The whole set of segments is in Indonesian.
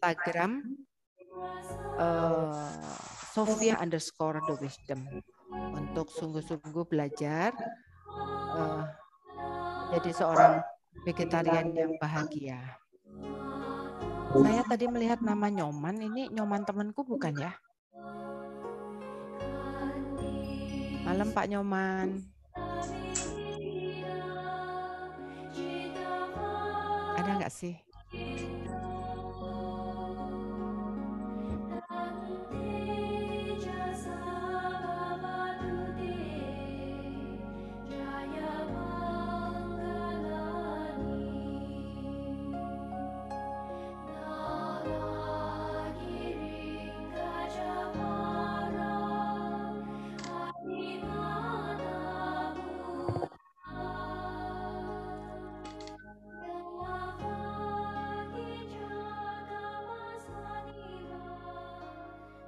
Instagram Sophia_the_wisdom untuk sungguh-sungguh belajar menjadi seorang vegetarian yang bahagia. Saya tadi melihat nama Nyoman, ini Nyoman temanku bukan ya? Malam Pak Nyoman. Ada nggak sih?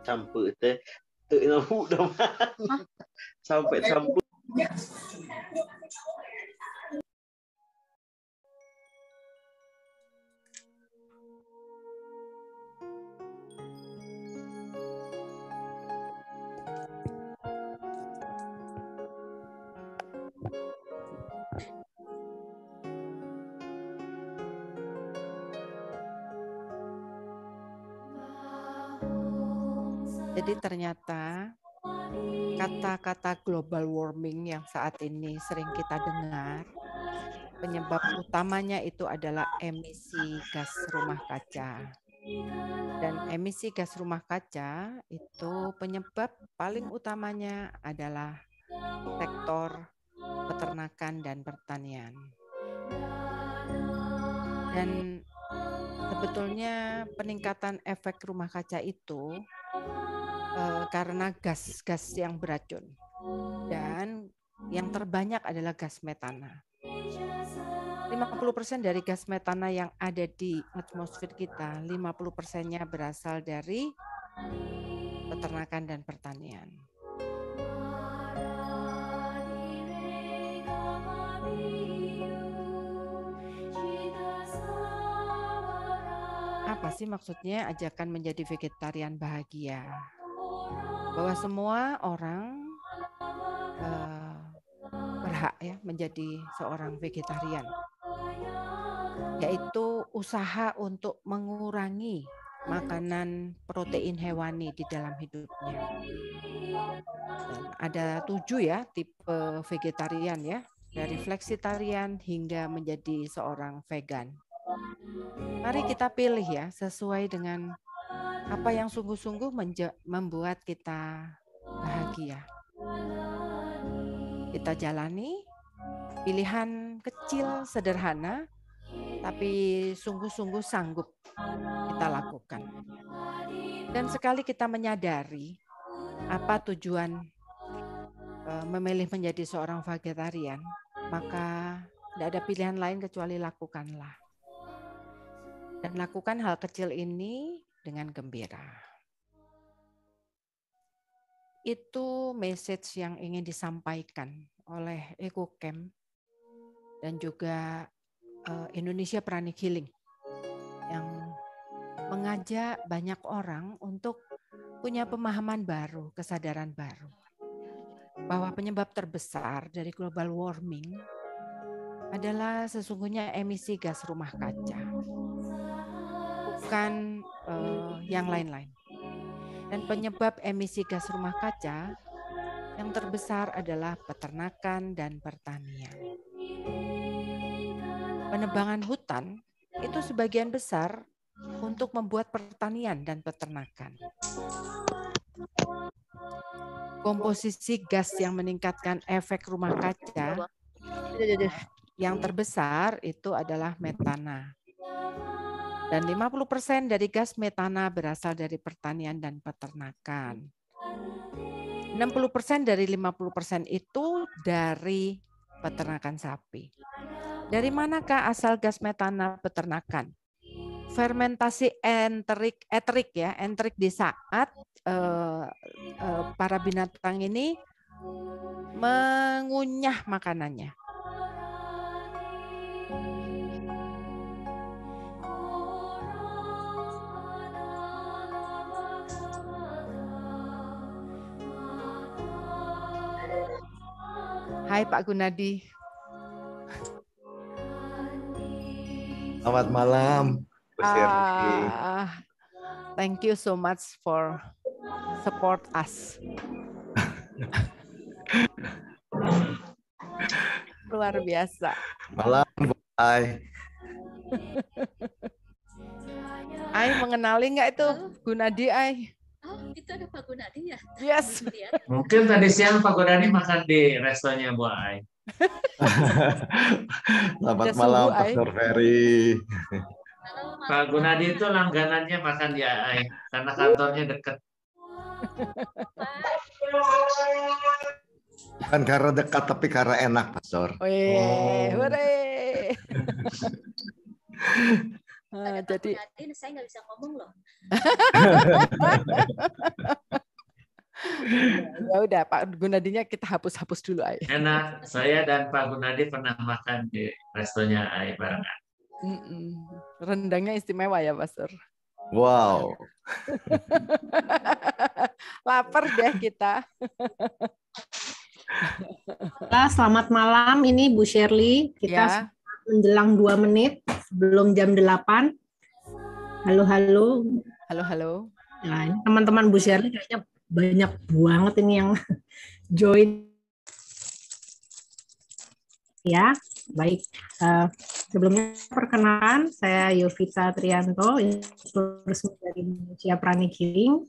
Campur teh tự nó hụ đâu sampai campur. Jadi ternyata kata-kata global warming yang saat ini sering kita dengar, penyebab utamanya itu adalah emisi gas rumah kaca. Dan emisi gas rumah kaca itu penyebab paling utamanya adalah sektor peternakan dan pertanian. Dan sebetulnya peningkatan efek rumah kaca itu karena gas-gas yang beracun. Dan yang terbanyak adalah gas metana. 50% dari gas metana yang ada di atmosfer kita, 50%-nya berasal dari peternakan dan pertanian. Apa sih maksudnya ajakan menjadi vegetarian bahagia? Bahwa semua orang berhak ya menjadi seorang vegetarian, yaitu usaha untuk mengurangi makanan protein hewani di dalam hidupnya. Dan ada 7 ya tipe vegetarian ya, dari flexitarian hingga menjadi seorang vegan. Mari kita pilih ya sesuai dengan apa yang sungguh-sungguh membuat kita bahagia. Kita jalani pilihan kecil sederhana, tapi sungguh-sungguh sanggup kita lakukan. Dan sekali kita menyadari apa tujuan memilih menjadi seorang vegetarian, maka tidak ada pilihan lain kecuali lakukanlah. Dan lakukan hal kecil ini dengan gembira. Itu message yang ingin disampaikan oleh EcoCamp dan juga Indonesia Pranic Healing yang mengajak banyak orang untuk punya pemahaman baru, kesadaran baru bahwa penyebab terbesar dari global warming adalah sesungguhnya emisi gas rumah kaca, bukan yang lain-lain. Dan penyebab emisi gas rumah kaca yang terbesar adalah peternakan dan pertanian. Penebangan hutan itu sebagian besar untuk membuat pertanian dan peternakan. Komposisi gas yang meningkatkan efek rumah kaca yang terbesar itu adalah metana. Dan 50% dari gas metana berasal dari pertanian dan peternakan. 60% dari 50% itu dari peternakan sapi. Dari manakah asal gas metana peternakan? Fermentasi enterik di saat para binatang ini mengunyah makanannya. Hai Pak Gunadi. Selamat malam, Bu Shirley. Thank you so much for support us. Luar biasa. Malam, Bu Ai. Ai mengenali nggak itu Gunadi Ai? Oh, itu ada Pak Gunadi ya? Yes. Mungkin tadi siang Pak Gunadi makan di restonya Bu Ai. Selamat Ada malam, suhu, Ai. Pastor Ferry. Pak Gunadi itu langganannya makan di Ai karena kantornya dekat. Bukan karena dekat, tapi karena enak, Pastor. Hore. Ada Jadi Pak Gunadi, saya nggak bisa ngomong loh. ya udah Pak Gunadinya kita hapus dulu Ai. Enak. Saya dan Pak Gunadi pernah makan di restonya Ai barengan. Rendangnya istimewa ya, Pastor. Wow. Lapar deh kita. Selamat malam, ini Bu Shirley. Kita menjelang 2 menit sebelum jam 8. Halo. Halo. Nah, ini teman-teman Bu Shirley kayaknya banyak banget ini yang join. Ya, baik. Sebelumnya perkenalkan, saya Yovita Trianto, resmi dari Indonesia Prani Giring.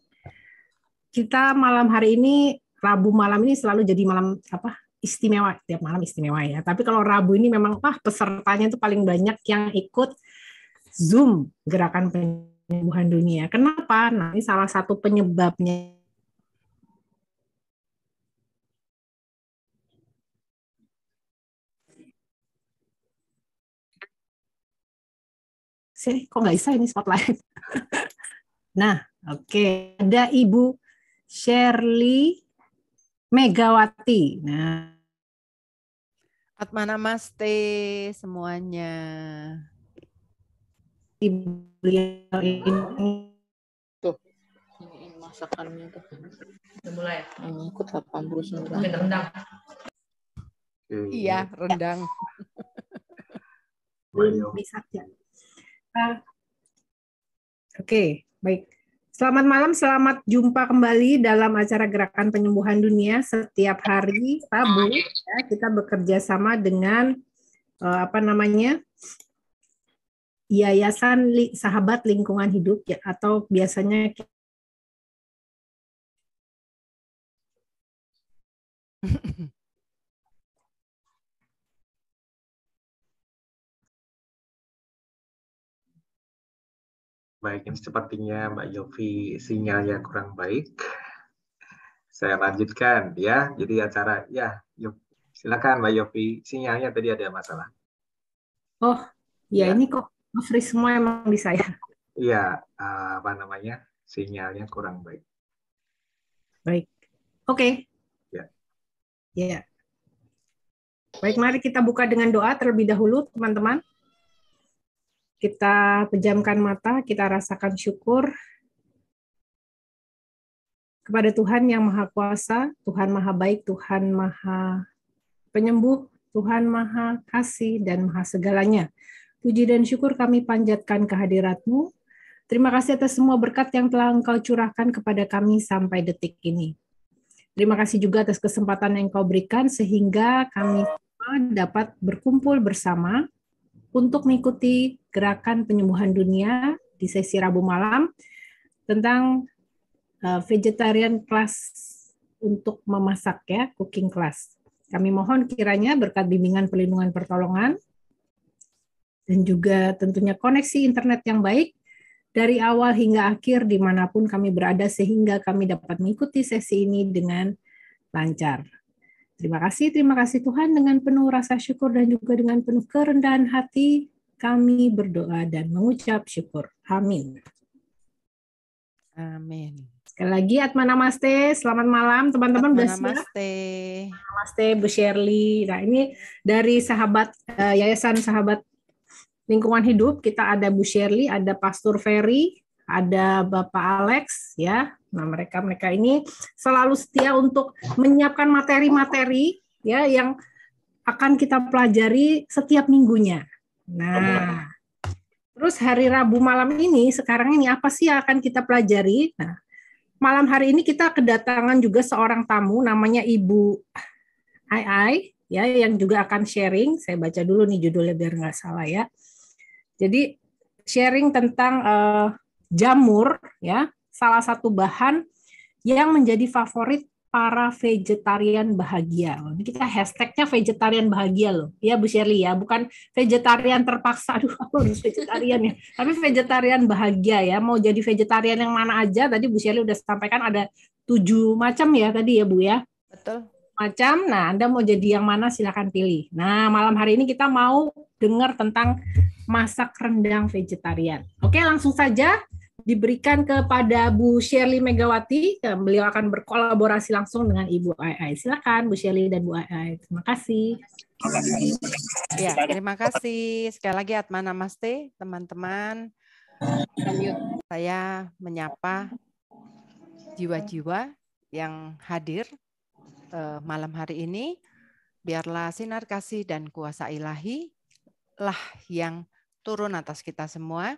Kita malam hari ini, Rabu malam ini selalu jadi malam istimewa, tiap malam istimewa ya. Tapi kalau Rabu ini memang pesertanya itu paling banyak yang ikut Zoom Gerakan Penyembuhan Dunia. Kenapa? Nah, ini salah satu penyebabnya. Kok nggak bisa ini spotlight? Nah, oke. Ada Ibu Shirley Megawati. Nah, Atmanamaste semuanya. beliau ini tuh ini masakannya tuh. Udah mulai. Ikut 89. Mungkin rendang. Iya, rendang. bisa ya. Oke, baik. Selamat malam, selamat jumpa kembali dalam acara Gerakan Penyembuhan Dunia setiap hari Rabu. Ya, kita bekerja sama dengan Yayasan Sahabat Lingkungan Hidup ya, atau biasanya Baik, ini sepertinya Mbak Yofi sinyalnya kurang baik. Saya lanjutkan ya. Jadi acara silakan Mbak Yofi. Sinyalnya tadi ada masalah. Oh, ya ini kok freeze semua emang di saya. Iya, sinyalnya kurang baik. Baik. Oke. Ya. Baik, mari kita buka dengan doa terlebih dahulu, teman-teman. Kita pejamkan mata, kita rasakan syukur kepada Tuhan yang Maha Kuasa, Tuhan Maha Baik, Tuhan Maha Penyembuh, Tuhan Maha Kasih, dan Maha Segalanya. Puji dan syukur kami panjatkan kehadirat-Mu. Terima kasih atas semua berkat yang telah Engkau curahkan kepada kami sampai detik ini. Terima kasih juga atas kesempatan yang Engkau berikan sehingga kami dapat berkumpul bersama untuk mengikuti Gerakan Penyembuhan Dunia di sesi Rabu malam tentang vegetarian class untuk memasak ya, cooking class. Kami mohon kiranya berkat bimbingan perlindungan pertolongan dan juga tentunya koneksi internet yang baik dari awal hingga akhir dimanapun kami berada sehingga kami dapat mengikuti sesi ini dengan lancar. Terima kasih Tuhan, dengan penuh rasa syukur dan juga dengan penuh kerendahan hati kami berdoa dan mengucap syukur. Amin. Amin. Sekali lagi Atmanamaste, selamat malam teman-teman. Atmanamaste. Namaste Bu Shirley. Nah, ini dari Yayasan Sahabat Lingkungan Hidup, kita ada Bu Shirley, ada Pastor Ferry, ada Bapak Alex ya. Nah, mereka ini selalu setia untuk menyiapkan materi-materi ya yang akan kita pelajari setiap minggunya. Nah, terus hari Rabu malam ini, sekarang ini apa sih yang akan kita pelajari? Nah, malam hari ini kita kedatangan juga seorang tamu, namanya Ibu Ai, ya, yang juga akan sharing. Saya baca dulu nih judulnya biar nggak salah ya. Jadi sharing tentang jamur, ya, salah satu bahan yang menjadi favorit para vegetarian bahagia. Ini kita hashtagnya vegetarian bahagia loh, ya Bu Shirley ya, bukan vegetarian terpaksa. Aduh, aku harus vegetarian ya. Tapi vegetarian bahagia ya. Mau jadi vegetarian yang mana aja? Tadi Bu Shirley udah sampaikan ada 7 macam ya tadi ya Bu ya. Betul. Macam. Nah, Anda mau jadi yang mana silakan pilih. Nah, malam hari ini kita mau dengar tentang masak rendang vegetarian. Oke, langsung saja diberikan kepada Bu Shirley Megawati. Beliau akan berkolaborasi langsung dengan Ibu Ai. Silakan Bu Shirley dan Bu Ai. Terima kasih. Ya, terima kasih. Sekali lagi Atma Namaste, teman-teman. Saya menyapa jiwa-jiwa yang hadir malam hari ini. Biarlah sinar kasih dan kuasa ilahi lah yang turun atas kita semua,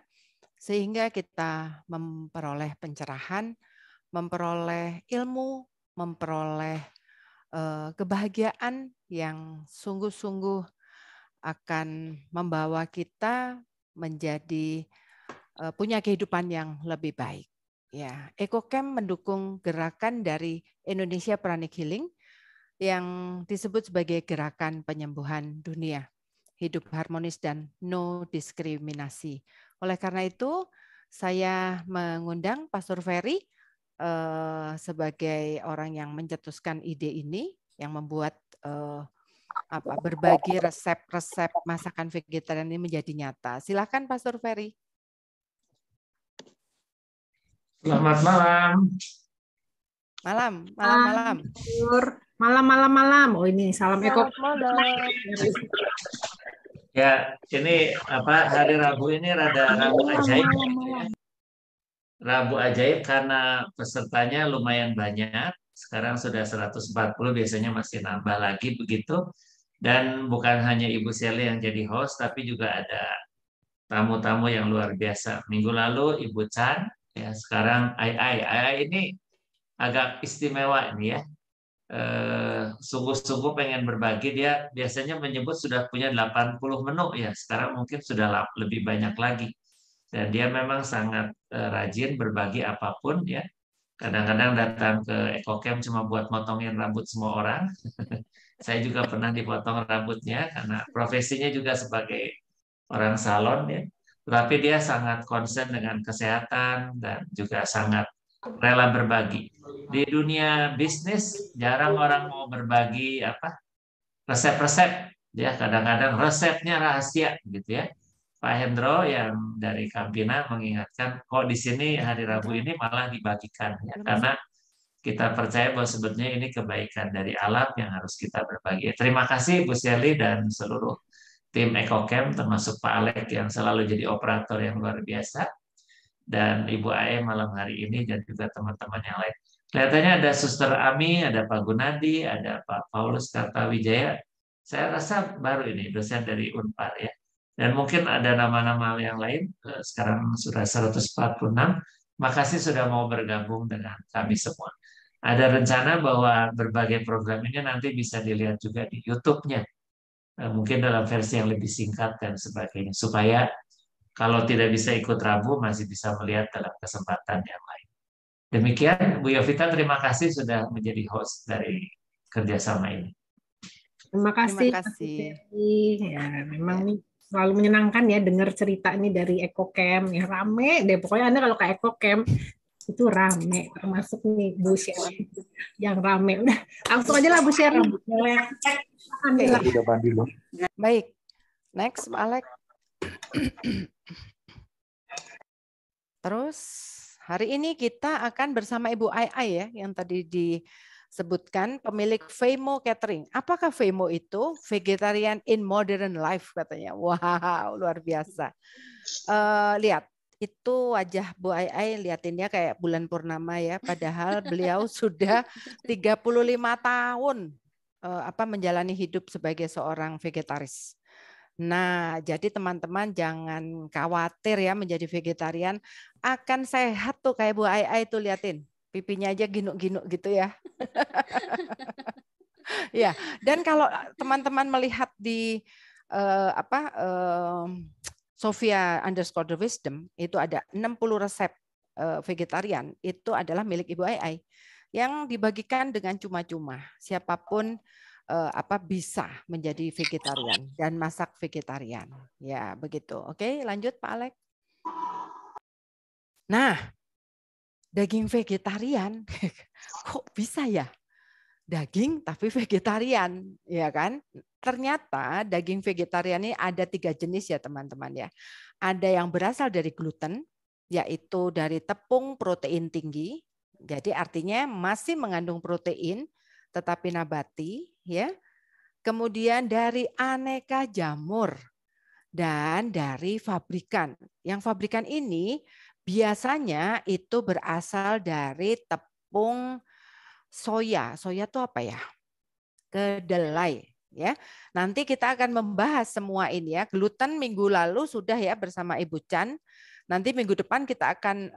sehingga kita memperoleh pencerahan, memperoleh ilmu, memperoleh kebahagiaan yang sungguh-sungguh akan membawa kita menjadi punya kehidupan yang lebih baik. Ya, EcoCamp mendukung gerakan dari Indonesia Pranic Healing yang disebut sebagai gerakan penyembuhan dunia, hidup harmonis dan no diskriminasi. Oleh karena itu, saya mengundang Pastor Ferry sebagai orang yang mencetuskan ide ini, yang membuat berbagi resep-resep masakan vegetarian ini menjadi nyata. Silakan Pastor Ferry. Selamat malam. Malam. Malam. Oh ini salam Eko. Ya, ini hari Rabu ini rada Rabu ajaib. Rabu ajaib karena pesertanya lumayan banyak. Sekarang sudah 140, biasanya masih nambah lagi begitu. Dan bukan hanya Ibu Shirley yang jadi host, tapi juga ada tamu-tamu yang luar biasa. Minggu lalu Ibu Chan, ya sekarang Ai ini agak istimewa ini ya. Sungguh-sungguh pengen berbagi. Dia biasanya menyebut sudah punya 80 menu ya, sekarang mungkin sudah lebih banyak lagi. Dan dia memang sangat rajin berbagi apapun ya. Kadang-kadang datang ke EcoCamp cuma buat motongin rambut semua orang. Saya juga pernah dipotong rambutnya karena profesinya juga sebagai orang salon ya. Tetapi dia sangat concern dengan kesehatan dan juga sangat rela berbagi. Di dunia bisnis jarang orang mau berbagi resep-resep. Ya kadang-kadang resepnya rahasia gitu ya. Pak Hendro yang dari Kampina mengingatkan kok di sini hari Rabu ini malah dibagikan ya, karena kita percaya bahwa sebetulnya ini kebaikan dari alam yang harus kita berbagi. Terima kasih Bu Shirley dan seluruh tim EcoCamp termasuk Pak Alek yang selalu jadi operator yang luar biasa, dan Ibu Ae malam hari ini dan juga teman-teman yang lain. Kelihatannya ada Suster Ami, ada Pak Gunadi, ada Pak Paulus Kartawijaya. Saya rasa baru ini dosen dari Unpar ya. Dan mungkin ada nama-nama yang lain, sekarang sudah 146. Makasih sudah mau bergabung dengan kami semua. Ada rencana bahwa berbagai program ini nanti bisa dilihat juga di YouTube-nya. Mungkin dalam versi yang lebih singkat dan sebagainya. Supaya kalau tidak bisa ikut Rabu, masih bisa melihat dalam kesempatan yang lain. Demikian, Bu Yovita, terima kasih sudah menjadi host dari kerjasama ini. Terima kasih. Ya, memang nih selalu menyenangkan ya dengar cerita ini dari EcoCamp. Ya rame deh, pokoknya Anda kalau ke EcoCamp itu rame, termasuk nih Bu Shirley yang rame. Udah, langsung aja lah Bu Shirley. Baik, next Pak Alek. Terus hari ini kita akan bersama Ibu Ai ya, yang tadi disebutkan pemilik Vemo Catering. Apakah Vemo itu? Vegetarian in Modern Life katanya. Wow, luar biasa. Lihat, itu wajah Bu Ai, lihatinnya kayak bulan purnama ya. Padahal beliau sudah 35 tahun menjalani hidup sebagai seorang vegetaris. Nah, jadi teman-teman jangan khawatir ya menjadi vegetarian, akan sehat tuh kayak Bu Ai tuh, liatin. Pipinya aja ginuk-ginuk gitu ya. Ya, dan kalau teman-teman melihat di Sophia_the_wisdom itu ada 60 resep vegetarian, itu adalah milik Ibu Ai yang dibagikan dengan cuma-cuma. Siapapun bisa menjadi vegetarian dan masak vegetarian. Ya, begitu. Oke, lanjut Pak Alek. Nah, daging vegetarian kok bisa ya? Daging tapi vegetarian, ya kan? Ternyata daging vegetarian ini ada 3 jenis ya teman-teman ya. Ada yang berasal dari gluten, yaitu dari tepung protein tinggi. Jadi artinya masih mengandung protein, tetapi nabati, ya. Kemudian dari aneka jamur dan dari fabrikan. Yang fabrikan ini biasanya itu berasal dari tepung soya. Soya itu apa ya? Kedelai ya. Nanti kita akan membahas semua ini ya. Gluten minggu lalu sudah ya bersama Ibu Chan. Nanti minggu depan kita akan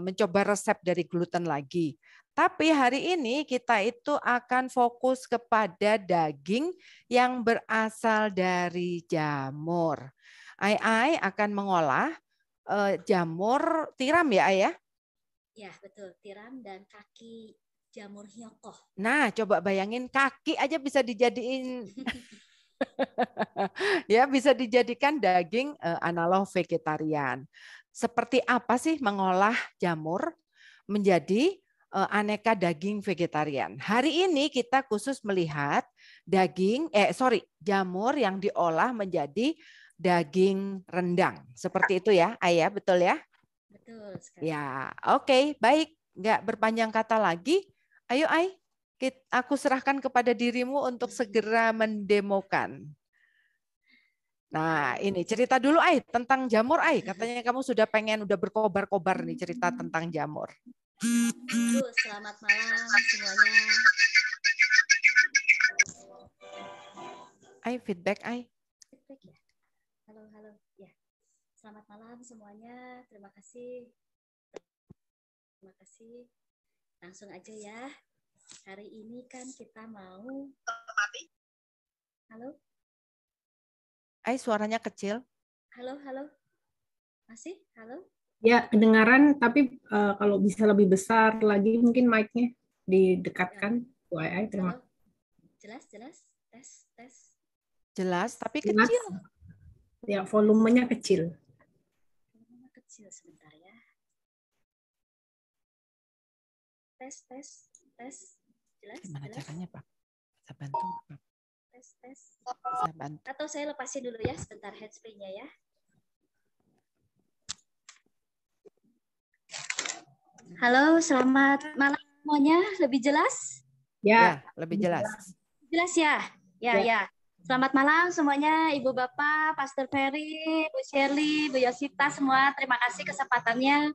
mencoba resep dari gluten lagi. Tapi hari ini kita itu akan fokus kepada daging yang berasal dari jamur. Ai akan mengolah jamur tiram ya Ai ya? Ya, betul. Tiram dan kaki jamur hyokoh. Nah, coba bayangin kaki aja bisa dijadiin ya, bisa dijadikan daging analog vegetarian. Seperti apa sih mengolah jamur menjadi aneka daging vegetarian? Hari ini kita khusus melihat jamur yang diolah menjadi daging rendang. Seperti itu ya, Ayah, betul ya? Betul sekali. Ya, oke, baik. Nggak berpanjang kata lagi. Ayo, Ai, aku serahkan kepada dirimu untuk segera mendemokan. Nah, ini cerita dulu, Ai, tentang jamur, Ai. Katanya kamu sudah berkobar-kobar nih cerita tentang jamur. Selamat malam semuanya. Ai, feedback, Ai. Feedback ya. Halo. Ya. Selamat malam semuanya. Terima kasih. Langsung aja ya. Hari ini kan kita mau. Halo. Ai, suaranya kecil. Halo. Masih? Halo? Ya, kedengaran, tapi kalau bisa lebih besar lagi mungkin mic-nya didekatkan. Bu Ai, terima kasih. Jelas? Tes. Jelas, tapi Jelas. kecil. Ya, volumenya kecil. Kecil sebentar ya. Tes. Jelas? Gimana caranya, Pak? Bisa bantu, Pak? Tes. Bisa bantu. Atau saya lepasin dulu ya sebentar handsfree-nya ya. Halo, selamat malam semuanya. Lebih jelas? Ya, lebih jelas. Jelas ya? Ya. Selamat malam semuanya, Ibu Bapak, Pastor Ferry, Bu Shirley, Bu Yosita semua. Terima kasih kesempatannya.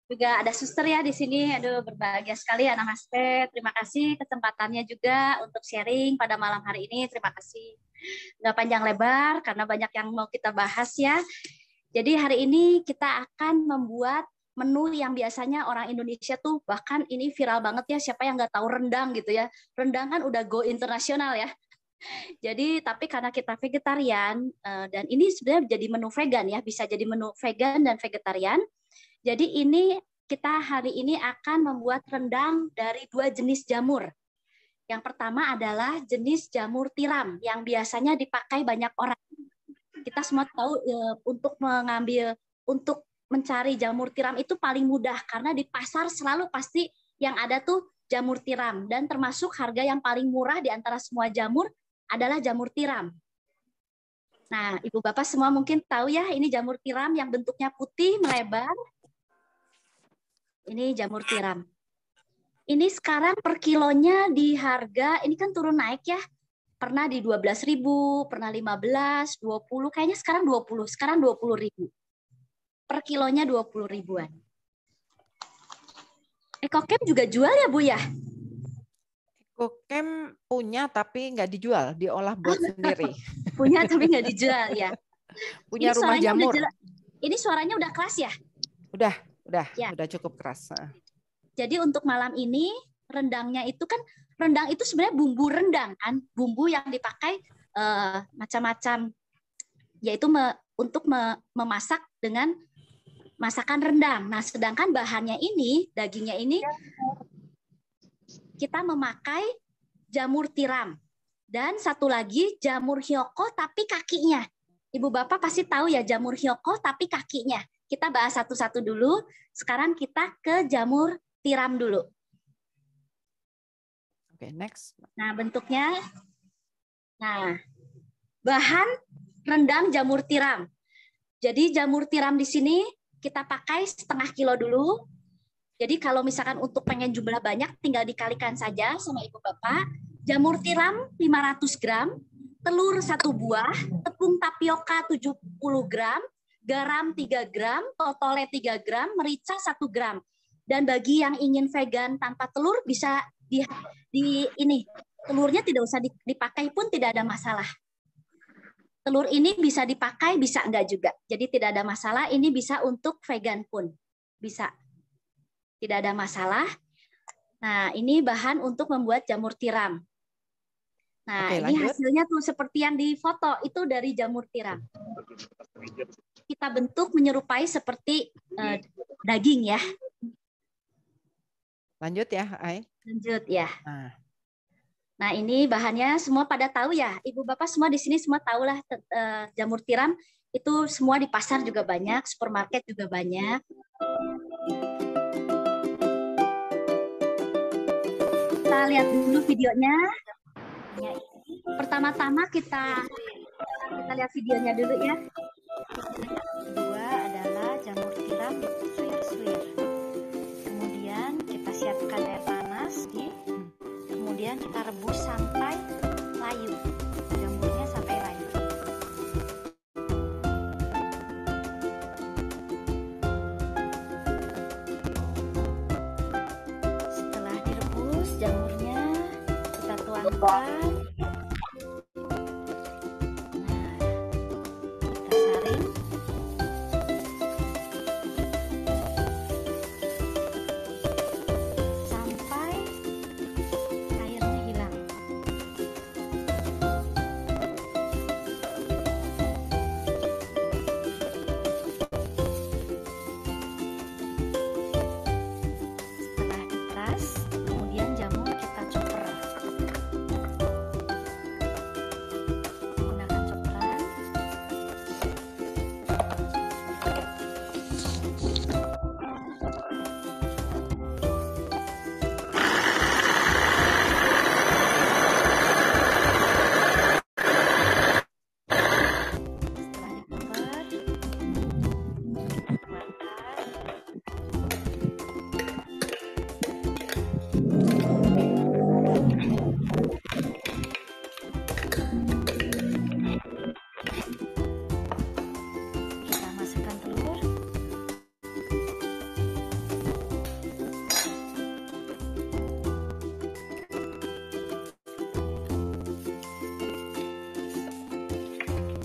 Juga ada suster ya di sini. Aduh, berbahagia sekali anak Mas Pet. Terima kasih kesempatannya juga untuk sharing pada malam hari ini. Terima kasih. Nggak panjang lebar karena banyak yang mau kita bahas ya. Jadi hari ini kita akan membuat menu yang biasanya orang Indonesia tuh bahkan ini viral banget ya. Siapa yang nggak tahu rendang gitu ya. Rendang kan udah go internasional ya. Jadi tapi karena kita vegetarian dan ini sebenarnya jadi menu vegan ya. Bisa jadi menu vegan dan vegetarian. Jadi ini kita hari ini akan membuat rendang dari 2 jenis jamur. Yang pertama adalah jenis jamur tiram yang biasanya dipakai banyak orang. Kita semua tahu untuk mencari jamur tiram itu paling mudah karena di pasar selalu pasti yang ada tuh jamur tiram dan termasuk harga yang paling murah di antara semua jamur adalah jamur tiram. Nah, Ibu Bapak semua mungkin tahu ya, ini jamur tiram yang bentuknya putih melebar. Ini jamur tiram. Ini sekarang per kilonya di harga, ini kan turun naik ya. Pernah di 12.000, pernah 15, 20, kayaknya sekarang 20. Sekarang 20.000. Per kilonya 20 ribuan. Ekokem juga jual ya Bu ya? Kokem punya tapi nggak dijual, diolah buat sendiri. Punya tapi nggak dijual ya. Punya Ini rumah suaranya jamur. Ini suaranya udah keras ya? Udah cukup keras. Jadi untuk malam ini rendangnya itu kan, rendang itu sebenarnya bumbu rendang kan, bumbu yang dipakai macam-macam, yaitu untuk memasak dengan masakan rendang. Nah, sedangkan bahannya ini, dagingnya ini kita memakai jamur tiram dan satu lagi jamur hyoko tapi kakinya. Ibu Bapak pasti tahu ya jamur hyoko tapi kakinya. Kita bahas satu-satu dulu. Sekarang kita ke jamur tiram dulu. Oke, next. Nah, bentuknya. Nah, bahan rendang jamur tiram. Jadi jamur tiram di sini kita pakai 1/2 kilo dulu. Jadi kalau misalkan untuk pengen jumlah banyak tinggal dikalikan saja sama Ibu Bapak. Jamur tiram 500 gram, telur 1 buah, tepung tapioka 70 gram, garam 3 gram, totole 3 gram, merica 1 gram. Dan bagi yang ingin vegan tanpa telur bisa di ini. Telurnya tidak usah dipakai pun tidak ada masalah. Telur ini bisa dipakai, bisa enggak juga. Jadi tidak ada masalah, ini bisa untuk vegan pun. Bisa. Tidak ada masalah. Nah, ini bahan untuk membuat jamur tiram. Nah, Oke, ini lanjut. hasilnya tuh seperti yang di foto, itu dari jamur tiram. Kita bentuk menyerupai seperti daging ya. Lanjut ya, Ai. Lanjut ya. Nah, Nah, ini bahannya semua pada tahu ya. Ibu Bapak semua di sini semua tahulah jamur tiram itu semua di pasar juga banyak, supermarket juga banyak. Kita lihat dulu videonya. Pertama-tama kita lihat videonya dulu ya. Kedua adalah jamur tiram suwir-suwir. Kemudian kita siapkan air panas kemudian kita rebus sampai layu. Jamurnya sampai layu. Setelah direbus jamurnya kita tuangkan. Kita saring. Sampai airnya hilang. Setelah diperas, kemudian jamur kita chopper. Menggunakan chopperan. Setelah diputer, makan. Kita masukkan telur.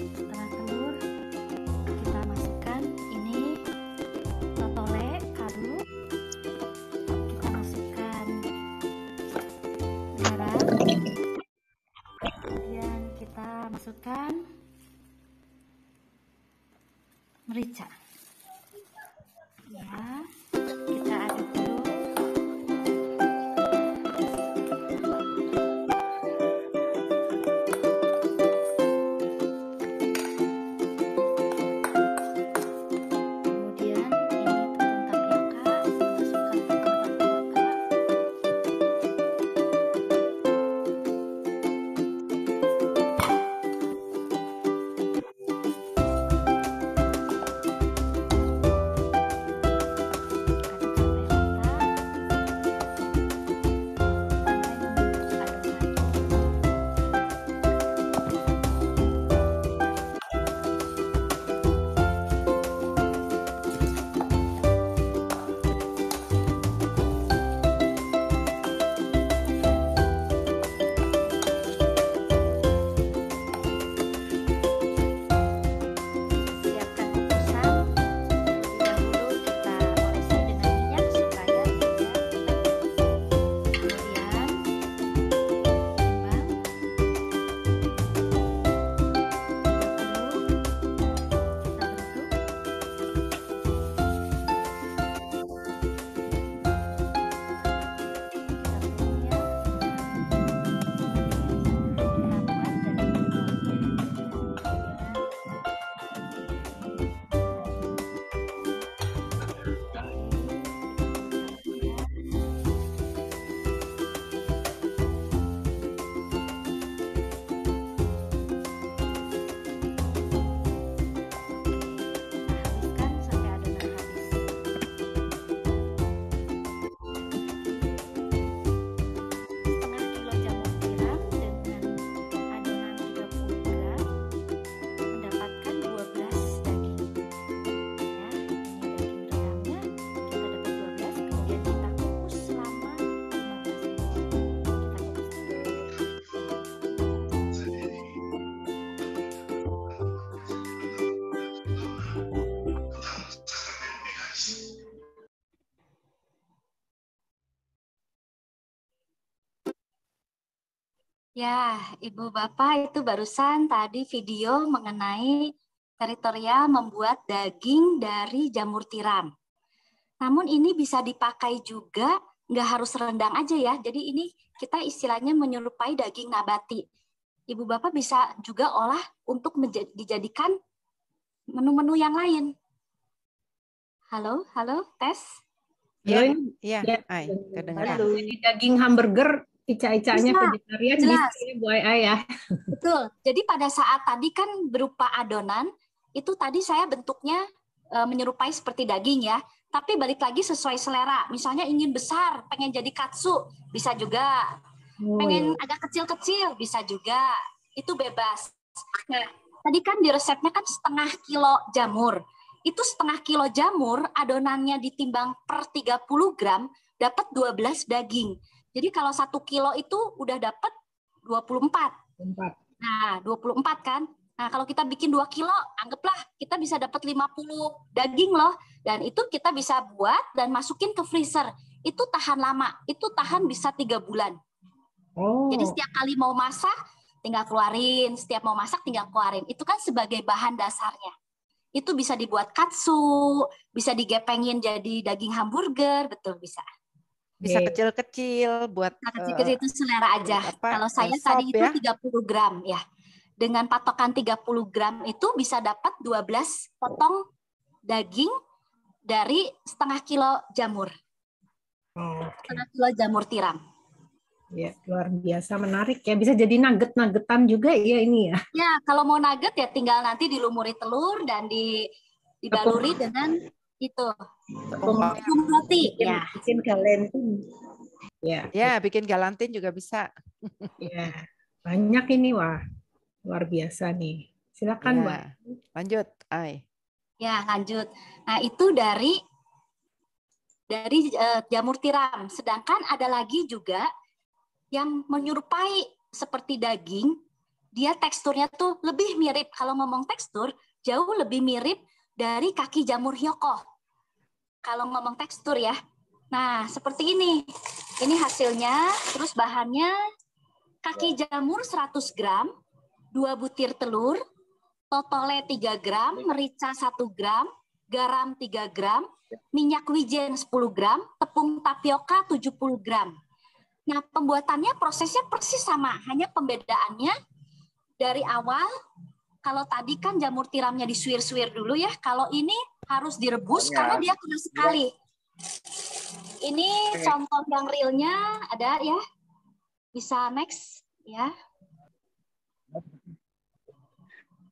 Setelah telur, kita masukkan ini totole kaldu. Kita masukkan garam. Kemudian kita masukkan merica. Ya, kita aduk dulu. Kemudian ini tepung tapioka, masukkan tepung tapioka. Ya, Ibu Bapak itu barusan tadi video mengenai teritorial membuat daging dari jamur tiram. Namun ini bisa dipakai juga, nggak harus rendang aja ya. Jadi ini kita istilahnya menyerupai daging nabati. Ibu Bapak bisa juga olah untuk dijadikan menu-menu yang lain. Halo, tes. Iya, Halo, iya, ya. Ai, kedengeran. Halo. Jadi daging hamburger, Ica-icanya Bisa, vegetarian jelas. bisa ya Bu Ai ya. Betul. Jadi pada saat tadi kan berupa adonan, itu tadi saya bentuknya menyerupai seperti daging ya. Tapi balik lagi sesuai selera. Misalnya ingin besar, pengen jadi katsu, bisa juga. Oh, Pengen ya. agak kecil-kecil, bisa juga. Itu bebas. Nah, tadi kan di resepnya kan 1/2 kilo jamur. Itu 1/2 kilo jamur, adonannya ditimbang per 30 gram, dapat 12 daging. Jadi kalau 1 kilo itu udah dapat 24. 4. Nah, 24 kan. Nah, kalau kita bikin 2 kilo, anggaplah kita bisa dapat 50 daging loh. Dan itu kita bisa buat dan masukin ke freezer. Itu tahan lama. Itu tahan bisa 3 bulan. Oh. Jadi setiap kali mau masak, tinggal keluarin. Setiap mau masak, tinggal keluarin. Itu kan sebagai bahan dasarnya. Itu bisa dibuat katsu, bisa digepengin jadi daging hamburger, betul bisa. Bisa Oke. kecil-kecil buat Nah, kecil-kecil itu selera aja. apa, Kalau saya sop tadi itu ya. 30 gram ya. Dengan patokan 30 gram itu bisa dapat 12 potong daging dari 1/2 kilo jamur. Oke. 1/2 kilo jamur tiram. Ya, luar biasa menarik ya. Bisa jadi nugget-nuggetan juga ya ini ya. Ya, kalau mau nugget ya tinggal nanti dilumuri telur dan dibaluri dengan itu Tepung tepung roti. Ya. bikin galentin. Ya, Ya, bikin galantin juga bisa. ya. Banyak ini wah. Luar biasa nih. Silakan, Bu. Ya. Lanjut, Ai. Ya, lanjut. Nah, itu dari jamur tiram. Sedangkan ada lagi juga yang menyerupai seperti daging, dia teksturnya tuh lebih mirip, kalau ngomong tekstur, jauh lebih mirip dari kaki jamur hyoko. Kalau ngomong tekstur ya. Nah, seperti ini. Ini hasilnya, terus bahannya kaki jamur 100 gram, 2 butir telur, totole 3 gram, merica 1 gram, garam 3 gram, minyak wijen 10 gram, tepung tapioka 70 gram. Nah, pembuatannya prosesnya persis sama, hanya pembedaannya dari awal, kalau tadi kan jamur tiramnya disuir-suir dulu ya, kalau ini harus direbus karena dia keras sekali. Ini contoh yang realnya ada ya, bisa next ya.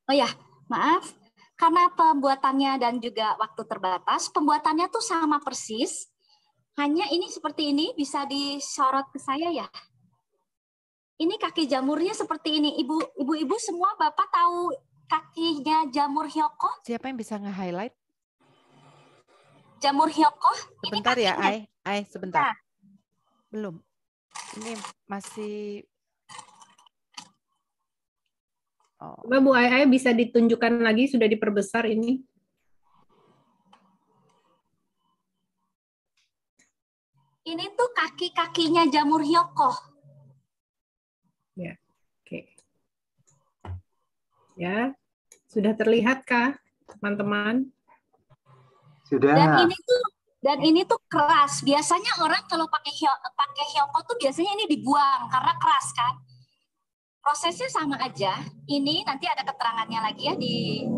Oh ya, maaf, karena pembuatannya dan juga waktu terbatas, pembuatannya tuh sama persis, hanya ini seperti ini, bisa disorot ke saya ya. Ini kaki jamurnya seperti ini. Ibu-ibu semua Bapak tahu kakinya jamur hyoko? Siapa yang bisa nge-highlight? Jamur hyoko? Sebentar ya, Ai, sebentar. Ya. Belum. Ini masih. Oh. Coba Bu Ai bisa ditunjukkan lagi, sudah diperbesar ini. Ini tuh kaki-kakinya jamur hyoko. Ya, oke. Ya, sudah terlihatkah, teman-teman? Sudah. Dan ini tuh keras. Biasanya orang kalau pakai hyoko tuh biasanya ini dibuang karena keras kan. Prosesnya sama aja. Ini nanti ada keterangannya lagi ya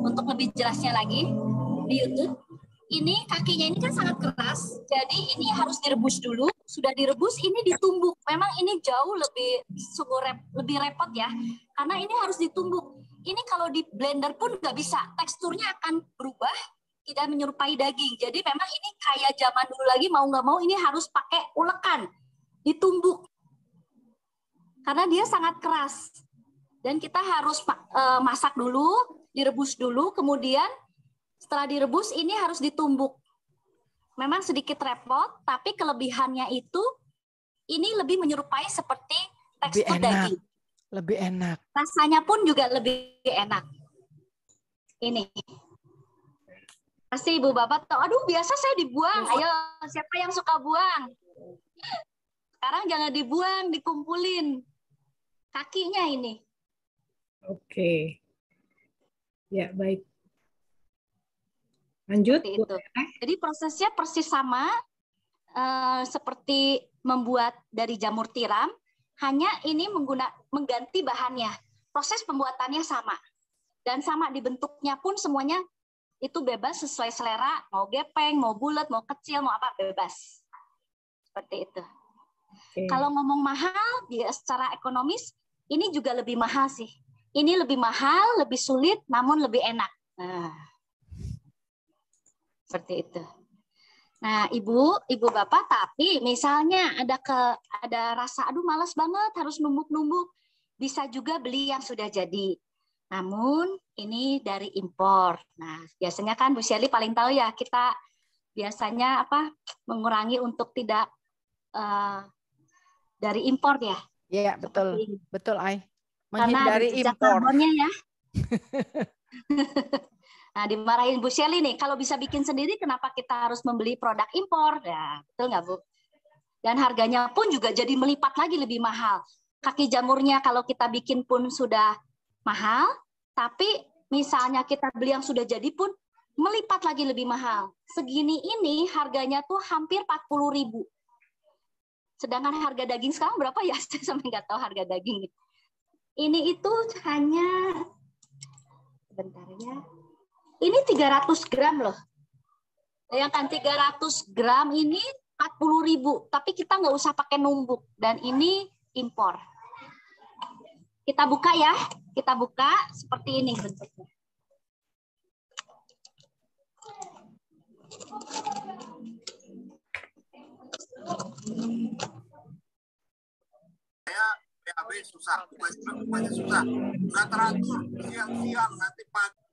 untuk lebih jelasnya lagi di YouTube. Ini kakinya ini kan sangat keras, jadi ini harus direbus dulu. Sudah direbus, ini ditumbuk. Memang ini jauh lebih repot ya, karena ini harus ditumbuk. Ini kalau di blender pun nggak bisa, teksturnya akan berubah, tidak menyerupai daging. Jadi memang ini kayak zaman dulu lagi, mau nggak mau ini harus pakai ulekan, ditumbuk. Karena dia sangat keras. Dan kita harus masak dulu, direbus dulu, kemudian setelah direbus ini harus ditumbuk. Memang sedikit repot, tapi kelebihannya itu ini lebih menyerupai seperti tekstur daging. Lebih enak. Rasanya pun juga lebih enak. Ini. Pasti Ibu Bapak tahu, aduh biasa saya dibuang. Ayo, siapa yang suka buang? Sekarang jangan dibuang, dikumpulin. kakinya ini. Oke. Ya, baik. Lanjut. Seperti itu. Jadi prosesnya persis sama seperti membuat dari jamur tiram, hanya ini mengganti bahannya. Proses pembuatannya sama. Dan sama dibentuknya pun semuanya itu bebas sesuai selera, mau gepeng, mau bulat, mau kecil, mau apa, bebas. Seperti itu. Oke. Kalau ngomong mahal, secara ekonomis, ini juga lebih mahal sih. Ini lebih mahal, lebih sulit, namun lebih enak. Nah, seperti itu. Nah, ibu bapak, tapi misalnya ada rasa, aduh malas banget, harus numbuk-numbuk, bisa juga beli yang sudah jadi. Namun ini dari impor. Nah, biasanya kan Bu Shirley paling tahu ya, kita biasanya mengurangi untuk tidak dari impor ya. Iya, betul. Betul, Ai. Karena ada Menghindari jejak impor. karbonnya ya. Nah, dimarahin Bu Shirley nih, kalau bisa bikin sendiri kenapa kita harus membeli produk impor? Ya, betul nggak Bu? Dan harganya pun juga jadi melipat lagi lebih mahal. Kaki jamurnya kalau kita bikin pun sudah mahal, tapi misalnya kita beli yang sudah jadi pun melipat lagi lebih mahal. Segini ini harganya tuh hampir 40.000. Sedangkan harga daging sekarang berapa ya? Saya sampai nggak tahu harga daging. Ini itu hanya, sebentar ya. Ini 300 gram loh. Bayangkan 300 gram ini 40.000. Tapi kita nggak usah pakai numbuk. Dan ini impor. Kita buka ya. Kita buka seperti ini bentuknya. PAB susah, banyak susah. Udah teratur siang-siang nanti pagi.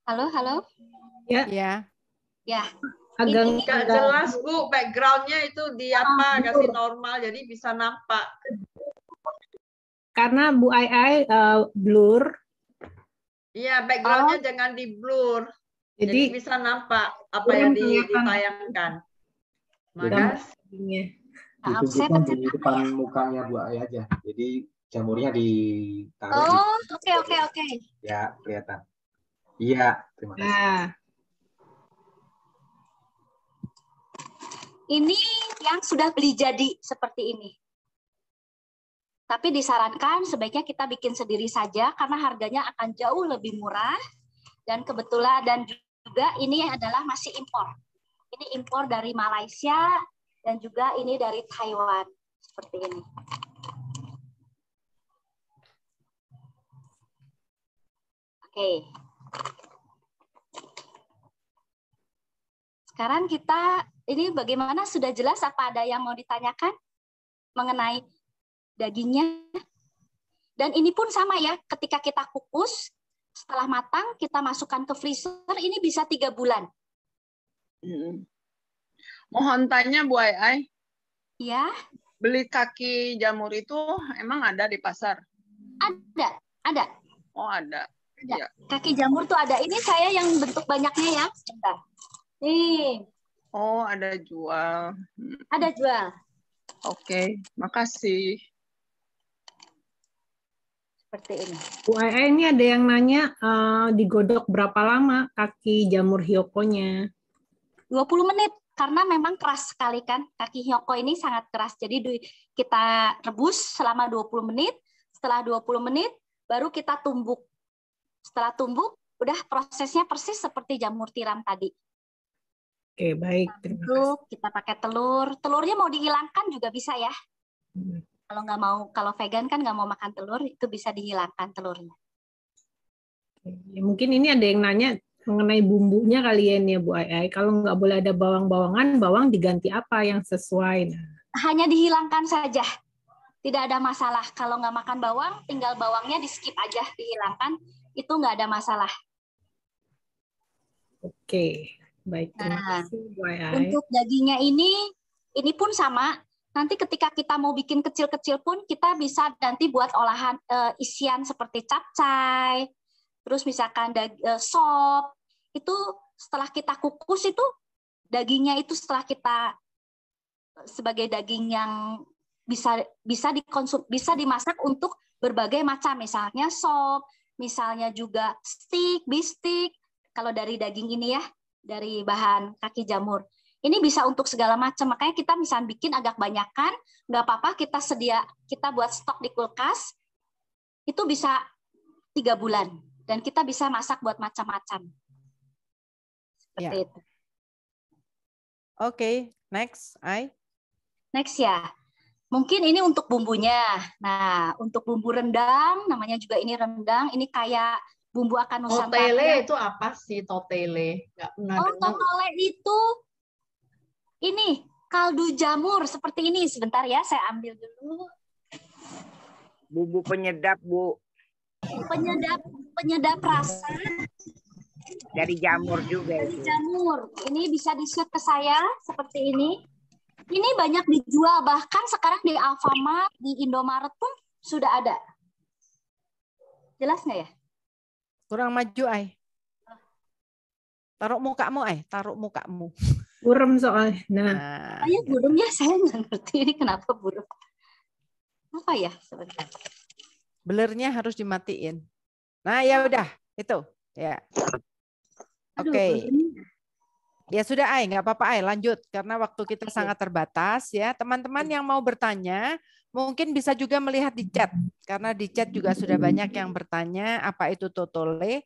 Halo. Ya. Ya. Ya. Agak nggak jelas Bu, backgroundnya itu di apa, kasih normal jadi bisa nampak. Karena Bu Ai blur. Iya, backgroundnya jangan di blur. Jadi bisa nampak apa yang ditayangkan. Makasih. Ditunjukkan di depan mukanya Bu Ai aja. Jadi jamurnya ditaruh. Oh, oke. Ya, kelihatan. Iya, terima kasih. Nah. Ini yang sudah beli jadi seperti ini. Tapi disarankan sebaiknya kita bikin sendiri saja karena harganya akan jauh lebih murah dan kebetulan dan juga ini adalah masih impor. Ini impor dari Malaysia dan juga ini dari Taiwan seperti ini. Oke. Sekarang kita ini bagaimana, sudah jelas apa ada yang mau ditanyakan mengenai dagingnya? Dan ini pun sama ya, ketika kita kukus, setelah matang kita masukkan ke freezer, ini bisa 3 bulan. Mohon tanya Bu Ai. Ya. Beli kaki jamur itu emang ada di pasar? Ada. Oh, ada. Ya. Kaki jamur tuh ada. Ini saya yang bentuk banyaknya ya. Bentar. Nih. Oh, ada jual. Ada jual. Oke, makasih. Seperti ini. Bu Ai, ini ada yang nanya digodok berapa lama kaki jamur hyokonya? 20 menit. Karena memang keras sekali kan. Kaki hyoko ini sangat keras. Jadi kita rebus selama 20 menit. Setelah 20 menit, baru kita tumbuk. Setelah tumbuk, udah prosesnya persis seperti jamur tiram tadi. Oke, baik. Terima kasih. Kita pakai telur. Telurnya mau dihilangkan juga bisa ya. Kalau nggak mau, kalau vegan kan nggak mau makan telur, itu bisa dihilangkan telurnya. Ya, mungkin ini ada yang nanya mengenai bumbunya kalian ya Bu Ai. Kalau nggak boleh ada bawang-bawangan, bawang diganti apa yang sesuai? Hanya dihilangkan saja. Tidak ada masalah. Kalau nggak makan bawang, tinggal bawangnya di skip aja, dihilangkan. Itu nggak ada masalah. Oke. Baik, terima kasih Bu Ai. Untuk dagingnya ini pun sama. Nanti ketika kita mau bikin kecil-kecil pun kita bisa nanti buat olahan isian seperti capcay, terus misalkan sop. Itu setelah kita kukus itu dagingnya itu setelah kita sebagai daging yang bisa dimasak untuk berbagai macam, misalnya sop, misalnya juga steak, beef steak. Kalau dari daging ini ya, dari bahan kaki jamur. Ini bisa untuk segala macam. Makanya kita misalnya bikin agak banyakan, nggak apa-apa, kita buat stok di kulkas, itu bisa 3 bulan. Dan kita bisa masak buat macam-macam. Seperti itu. Oke, next, Next ya. Mungkin ini untuk bumbunya. Nah, untuk bumbu rendang, namanya juga ini rendang, ini kayak bumbu akan Nusantara. Totele itu apa sih totele? Nggak pernah dengar. Totele itu ini kaldu jamur seperti ini. Sebentar ya, saya ambil dulu. Bumbu penyedap, Bu. Penyedap rasa. Dari jamur juga. Dari jamur. Ini bisa di-shoot ke saya seperti ini. Ini banyak dijual, bahkan sekarang di Alfamart, di Indomaret pun sudah ada. Jelas nggak ya? Kurang maju, Taruh mukamu, taruh mukamu. Burem soalnya. Nah. Ayah burem ya, saya nggak ngerti ini kenapa burem. Apa ya sebentar? Blurnya harus dimatiin. Nah, ya udah, itu. Ya. Oke. Ya sudah, nggak apa-apa, lanjut. Karena waktu kita sangat terbatas ya. Teman-teman yang mau bertanya, mungkin bisa juga melihat di chat. Karena di chat juga sudah banyak yang bertanya apa itu totole,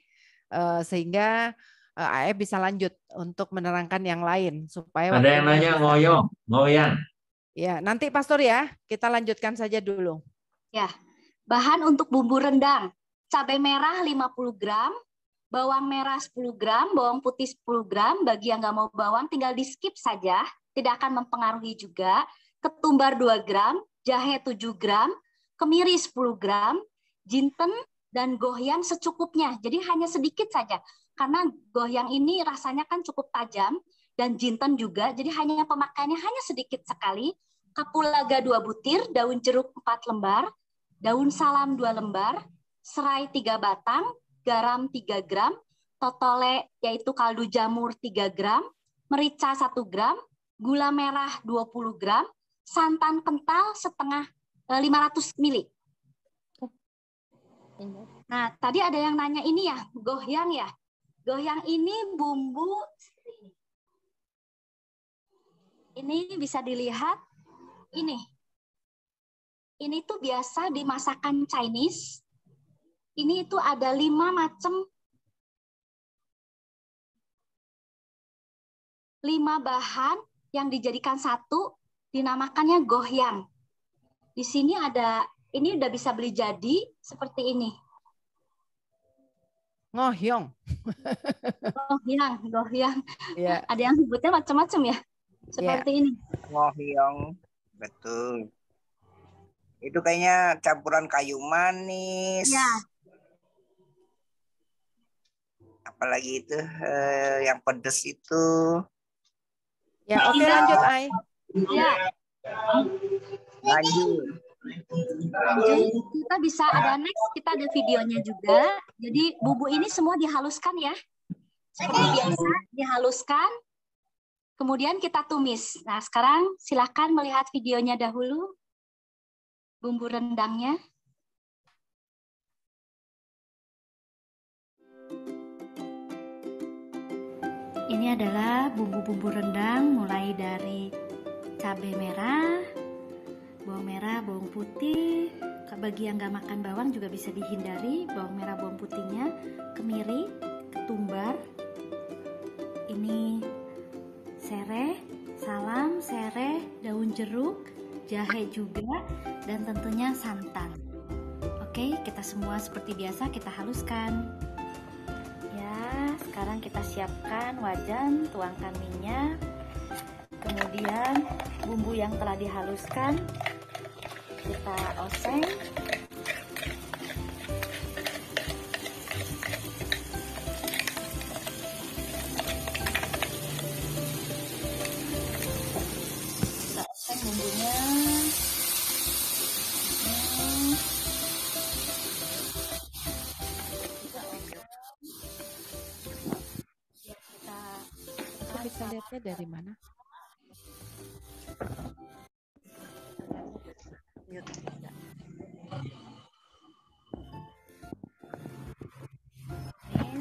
sehingga AE bisa lanjut untuk menerangkan yang lain. Supaya ada yang nanya ngoyang. Ya, nanti Pastor ya, kita lanjutkan saja dulu. Ya, bahan untuk bumbu rendang. Cabai merah 50 gram, bawang merah 10 gram, bawang putih 10 gram. Bagi yang nggak mau bawang, tinggal di-skip saja. Tidak akan mempengaruhi juga. Ketumbar 2 gram, jahe 7 gram, kemiri 10 gram, jinten, dan goyang secukupnya. Jadi hanya sedikit saja. Karena goyang ini rasanya kan cukup tajam, dan jinten juga. Jadi hanya pemakaiannya hanya sedikit sekali. Kapulaga 2 butir, daun jeruk 4 lembar, daun salam 2 lembar, serai 3 batang, garam 3 gram, totole yaitu kaldu jamur 3 gram, merica 1 gram, gula merah 20 gram, santan kental 500 ml. Nah, tadi ada yang nanya ini ya, goyang ya. Goyang ini bumbu ini bisa dilihat ini. Ini tuh biasa di masakan Chinese. Ini itu ada 5 macam 5 bahan yang dijadikan satu, dinamakannya goyang. Di sini ada, ini udah bisa beli jadi seperti ini. Ngohyong. Goyang. Ya. Ada yang sebutnya macam-macam ya. Seperti ini. Ngohyong, betul. Itu kayaknya campuran kayu manis. Ya. Apalagi itu yang pedes itu. Ya, oke, lanjut, Ya. Lanjut. Kita bisa ada next, kita ada videonya juga. Jadi bumbu ini semua dihaluskan ya. Seperti biasa, dihaluskan. Kemudian kita tumis. Nah, sekarang silakan melihat videonya dahulu. Bumbu rendangnya. Ini adalah bumbu-bumbu rendang mulai dari cabai merah, bawang putih. Bagi yang nggak makan bawang juga bisa dihindari. Bawang merah, bawang putihnya, kemiri, ketumbar. Ini sereh, salam, sereh, daun jeruk, jahe juga, dan tentunya santan. Oke, kita semua seperti biasa kita haluskan. Sekarang kita siapkan wajan, tuangkan minyak, kemudian bumbu yang telah dihaluskan kita oseng. Kita oseng bumbunya. Bisa lihatnya dari mana? Ini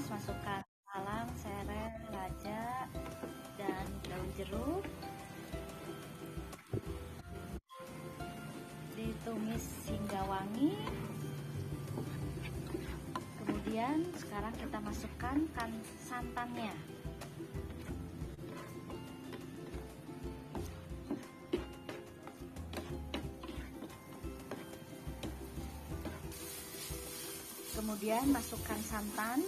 masukkan salam, serai, raja, dan daun jeruk. Ditumis hingga wangi. Kemudian sekarang kita masukkan santannya. Kemudian masukkan santan.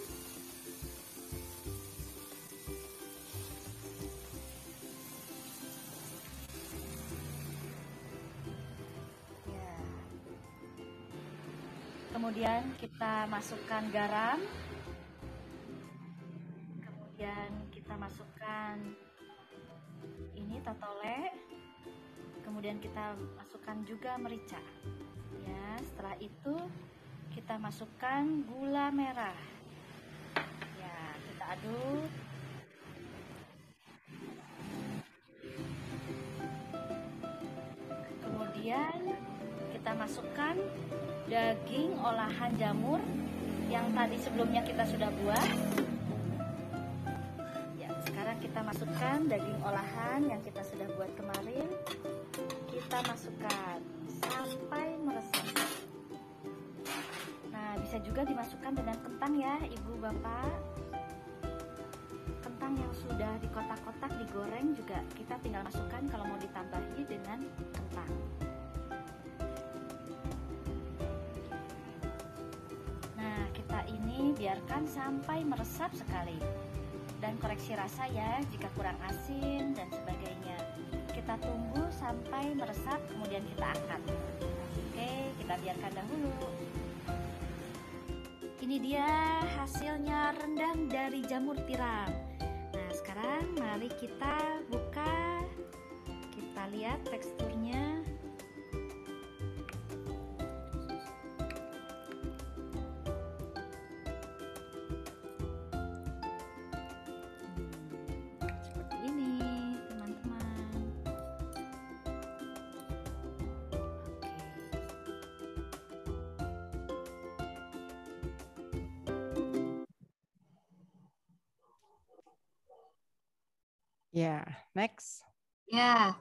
Ya. Kemudian kita masukkan garam. Kemudian kita masukkan ini totole. Kemudian kita masukkan juga merica. Ya, setelah itu kita masukkan gula merah. Ya, kita aduk. Kemudian kita masukkan daging olahan jamur yang tadi sebelumnya kita sudah buat. Ya, sekarang kita masukkan daging olahan yang kita sudah buat kemarin. Kita masukkan sampai meresap. Nah, bisa juga dimasukkan dengan kentang ya, Ibu Bapak. Kentang yang sudah dikotak-kotak digoreng juga kita tinggal masukkan kalau mau ditambahi dengan kentang. Nah, kita ini biarkan sampai meresap sekali. Dan koreksi rasa ya jika kurang asin dan sebagainya. Kita tunggu sampai meresap kemudian kita angkat. Oke, kita biarkan dahulu. Ini dia hasilnya rendang dari jamur tiram. Nah, sekarang mari kita buka. Kita lihat teksturnya. Seperti ini, teman-teman. Ya, next. Ya,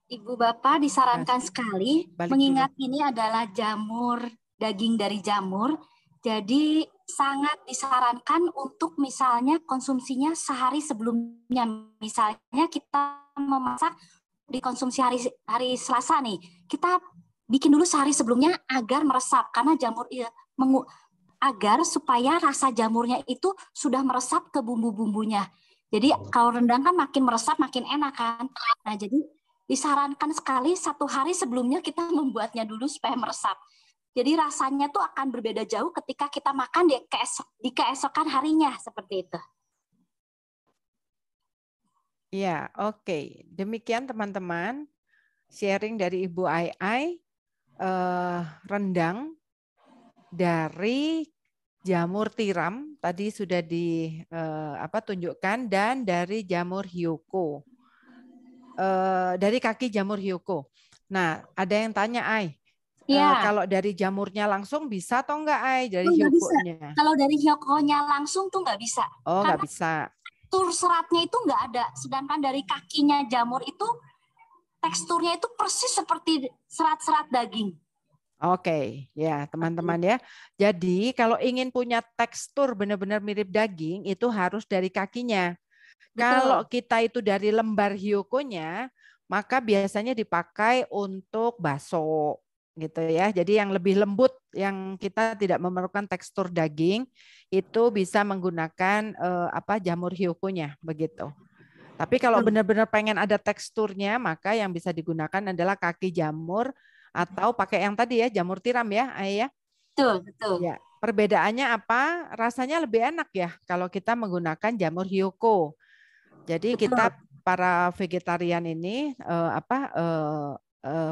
Ibu Bapak disarankan sekali mengingat ini adalah jamur, daging dari jamur. Jadi sangat disarankan untuk misalnya konsumsinya sehari sebelumnya. Misalnya kita memasak dikonsumsi hari Selasa nih. Kita bikin dulu sehari sebelumnya agar meresap karena jamur agar supaya rasa jamurnya itu sudah meresap ke bumbu-bumbunya. Jadi kalau rendang kan makin meresap makin enak kan. Nah, jadi disarankan sekali 1 hari sebelumnya kita membuatnya dulu supaya meresap. Jadi rasanya tuh akan berbeda jauh ketika kita makan di keesokan harinya seperti itu. Ya, oke. Demikian teman-teman sharing dari Ibu Ai rendang dari jamur tiram tadi sudah tunjukkan dan dari jamur hiyoko. Dari kaki jamur hiyoko. Nah, ada yang tanya Ai, kalau dari jamurnya langsung bisa atau enggak Ai dari hiyokonya? Kalau dari hiyokonya langsung tuh nggak bisa. Oh, nggak bisa. Tekstur seratnya itu nggak ada. Sedangkan dari kakinya jamur itu teksturnya itu persis seperti serat-serat daging. Oke, ya teman-teman ya. Jadi kalau ingin punya tekstur benar-benar mirip daging itu harus dari kakinya. Betul. Kalau kita itu dari lembar hiyokonya, maka biasanya dipakai untuk bakso gitu ya. Jadi yang lebih lembut yang kita tidak memerlukan tekstur daging itu bisa menggunakan jamur hiyokonya begitu. Tapi kalau benar-benar pengen ada teksturnya, maka yang bisa digunakan adalah kaki jamur atau pakai yang tadi ya, jamur tiram ya, Ayah. Betul, betul. Ya, perbedaannya apa? Rasanya lebih enak ya kalau kita menggunakan jamur hiyoko. Jadi kita para vegetarian ini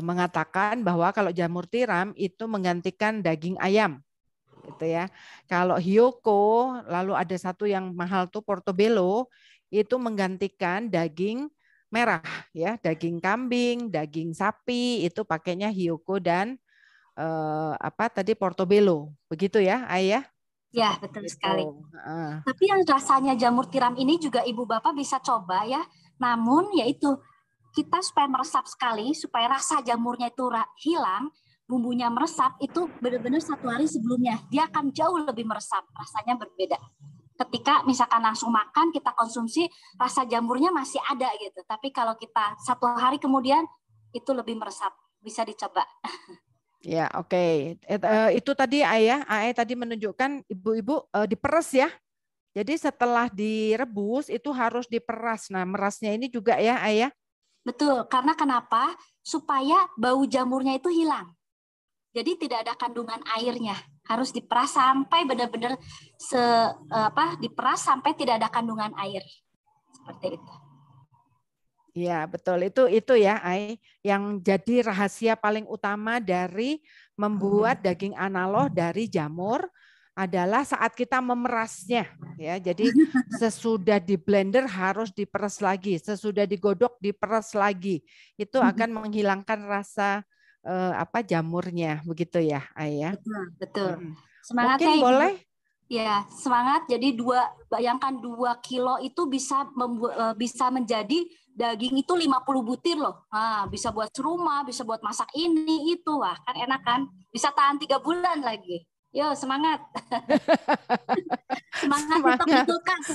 mengatakan bahwa kalau jamur tiram itu menggantikan daging ayam. Gitu ya. Kalau hiyoko, lalu ada satu yang mahal tuh portobello, itu menggantikan daging merah ya, daging kambing, daging sapi itu pakainya Hiyoko dan apa tadi Portobello. Begitu ya, Ayah? Ya, betul Gitu. sekali. Tapi yang rasanya jamur tiram ini juga Ibu Bapak bisa coba ya. Namun yaitu kita supaya meresap sekali, supaya rasa jamurnya itu hilang, bumbunya meresap, itu benar-benar 1 hari sebelumnya. Dia akan jauh lebih meresap, rasanya berbeda. Ketika misalkan langsung makan, kita konsumsi, rasa jamurnya masih ada gitu. Tapi kalau kita 1 hari kemudian, itu lebih meresap. Bisa dicoba. Ya, oke. Itu tadi Ayah tadi menunjukkan ibu-ibu diperes ya. Jadi setelah direbus itu harus diperas. Nah, merasnya ini juga ya, Ayah? Betul, karena kenapa? Supaya bau jamurnya itu hilang. Jadi tidak ada kandungan airnya. Harus diperas sampai benar-benar diperas sampai tidak ada kandungan air. Seperti itu. Ya, betul. Itu ya, yang jadi rahasia paling utama dari membuat daging analoh dari jamur adalah saat kita memerasnya ya. Jadi sesudah di blender harus diperas lagi, sesudah digodok diperas lagi. Itu akan menghilangkan rasa jamurnya, begitu ya, Ayah? Betul. Semangat mungkin ya, boleh? Ya, semangat. Jadi bayangkan 2 kilo itu bisa menjadi daging itu 50 butir loh. Nah, bisa buat serumah, bisa buat masak ini itu. Wah, kan enak kan? Bisa tahan 3 bulan lagi. Yo, semangat. Semangat untuk di kulkas.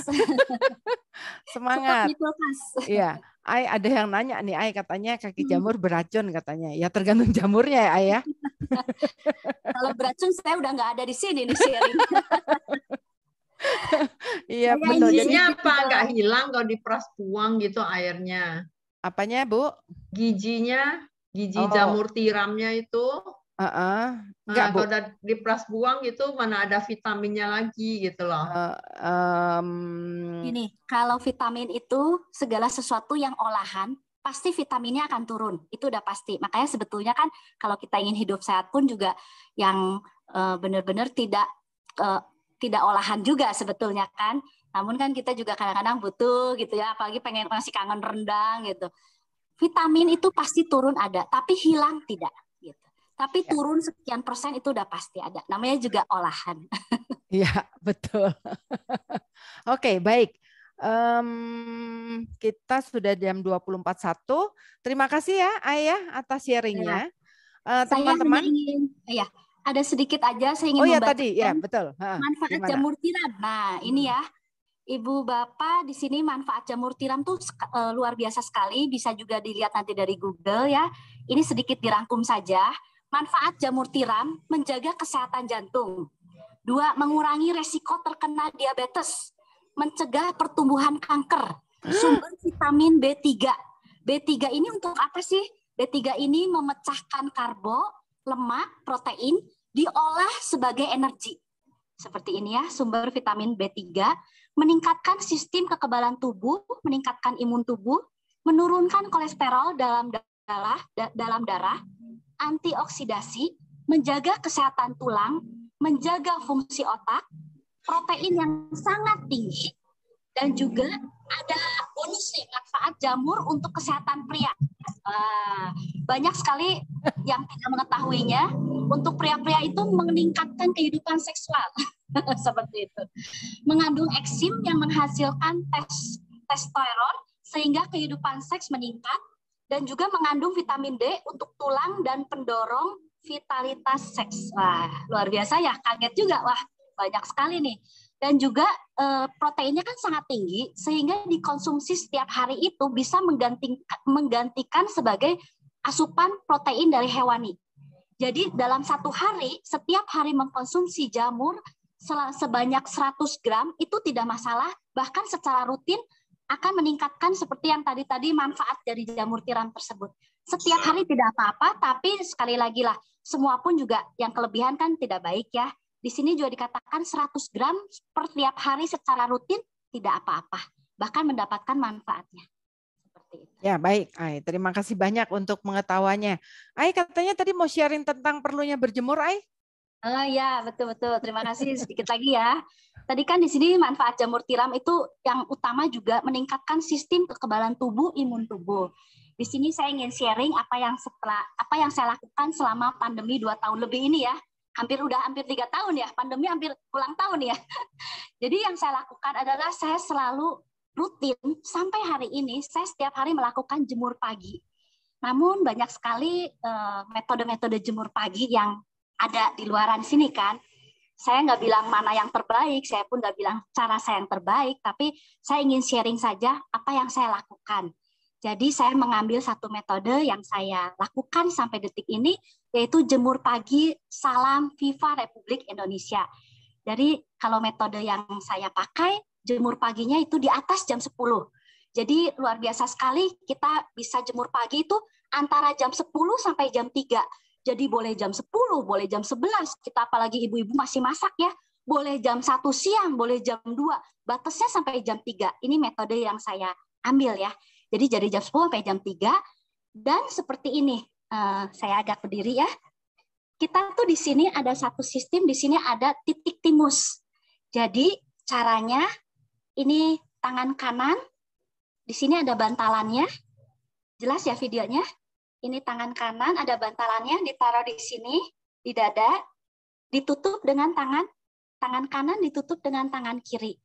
Semangat. Iya. Ada yang nanya nih, katanya kaki jamur beracun katanya. Ya tergantung jamurnya ya, Ayah. Kalau beracun saya udah nggak ada di sini nih sharing. Iya betul. Gizinya apa nggak hilang kalau diperas buang gitu airnya? Apanya, Bu? Gizinya, jamur tiramnya itu. Enggak, Bu. Kalau udah diperas buang gitu mana ada vitaminnya lagi gitu loh. Gini, kalau vitamin itu segala sesuatu yang olahan pasti vitaminnya akan turun, itu udah pasti. Makanya sebetulnya kan kalau kita ingin hidup sehat pun juga yang benar-benar tidak olahan juga sebetulnya kan. Namun kan kita juga kadang-kadang butuh gitu ya, apalagi pengen masih kangen rendang gitu. Vitamin itu pasti turun ada, tapi hilang tidak gitu. Tapi turun sekian persen itu udah pasti ada. Namanya juga olahan. Iya, betul. Oke, baik. Kita sudah jam 20.41. Terima kasih ya, Ayah, atas sharingnya. Teman-teman. Ada sedikit aja saya ingin membacakan tadi, ya, betul. Manfaat jamur tiram. Nah, ini ya. Ibu Bapak di sini manfaat jamur tiram tuh luar biasa sekali, bisa juga dilihat nanti dari Google ya. Ini sedikit dirangkum saja. Manfaat jamur tiram menjaga kesehatan jantung. 2, mengurangi resiko terkena diabetes, mencegah pertumbuhan kanker, sumber vitamin B3. B3 ini untuk apa sih? B3 ini memecahkan karbo, lemak, protein, diolah sebagai energi. Seperti ini ya, sumber vitamin B3, meningkatkan sistem kekebalan tubuh, meningkatkan imun tubuh, menurunkan kolesterol dalam darah, antioksidasi, menjaga kesehatan tulang, menjaga fungsi otak, protein yang sangat tinggi, dan juga ada bonus nih, manfaat jamur untuk kesehatan pria. Banyak sekali yang tidak mengetahuinya. Untuk pria-pria itu meningkatkan kehidupan seksual. Seperti itu. Mengandung eksim yang menghasilkan testosteron sehingga kehidupan seks meningkat, dan juga mengandung vitamin D untuk tulang dan pendorong vitalitas seks. Wah, luar biasa ya, kaget juga. Wah, banyak sekali nih. Dan juga proteinnya kan sangat tinggi, sehingga dikonsumsi setiap hari itu bisa menggantikan sebagai asupan protein dari hewani. Jadi dalam 1 hari, setiap hari mengkonsumsi jamur sebanyak 100 gram itu tidak masalah, bahkan secara rutin akan meningkatkan seperti yang tadi manfaat dari jamur tiram tersebut. Setiap hari tidak apa-apa, tapi sekali lagi lah, semua pun juga yang kelebihan kan tidak baik ya. Di sini juga dikatakan 100 gram per tiap hari secara rutin tidak apa-apa, bahkan mendapatkan manfaatnya. Seperti itu. Ya, baik. Ai, terima kasih banyak untuk pengetahuannya. Ai, katanya tadi mau sharing tentang perlunya berjemur, Ai? Oh ya, betul-betul. Terima kasih sedikit lagi ya. Tadi kan di sini manfaat jamur tiram itu yang utama juga meningkatkan sistem kekebalan tubuh, imun tubuh. Di sini saya ingin sharing apa yang saya lakukan selama pandemi 2 tahun lebih ini ya. Hampir 3 tahun ya, pandemi hampir ulang tahun ya. Jadi yang saya lakukan adalah saya selalu rutin sampai hari ini saya setiap hari melakukan jemur pagi. Namun banyak sekali metode-metode jemur pagi yang ada di luaran sini kan. Saya nggak bilang mana yang terbaik, saya pun nggak bilang cara saya yang terbaik, tapi saya ingin sharing saja apa yang saya lakukan. Jadi saya mengambil satu metode yang saya lakukan sampai detik ini, yaitu jemur pagi salam Viva Republik Indonesia. Jadi kalau metode yang saya pakai, jemur paginya itu di atas jam 10. Jadi luar biasa sekali, kita bisa jemur pagi itu antara jam 10 sampai jam 3. Jadi boleh jam 10, boleh jam 11, kita apalagi ibu-ibu masih masak ya, boleh jam 1 siang, boleh jam 2, batasnya sampai jam 3. Ini metode yang saya ambil ya. Jadi dari jam 10 sampai jam 3, dan seperti ini, saya agak berdiri ya. Kita tuh di sini ada satu sistem, di sini ada titik timus. Jadi caranya, ini tangan kanan, di sini ada bantalannya, jelas ya videonya? Ini tangan kanan, ada bantalannya, ditaruh di sini, di dada, ditutup dengan tangan kanan ditutup dengan tangan kiri.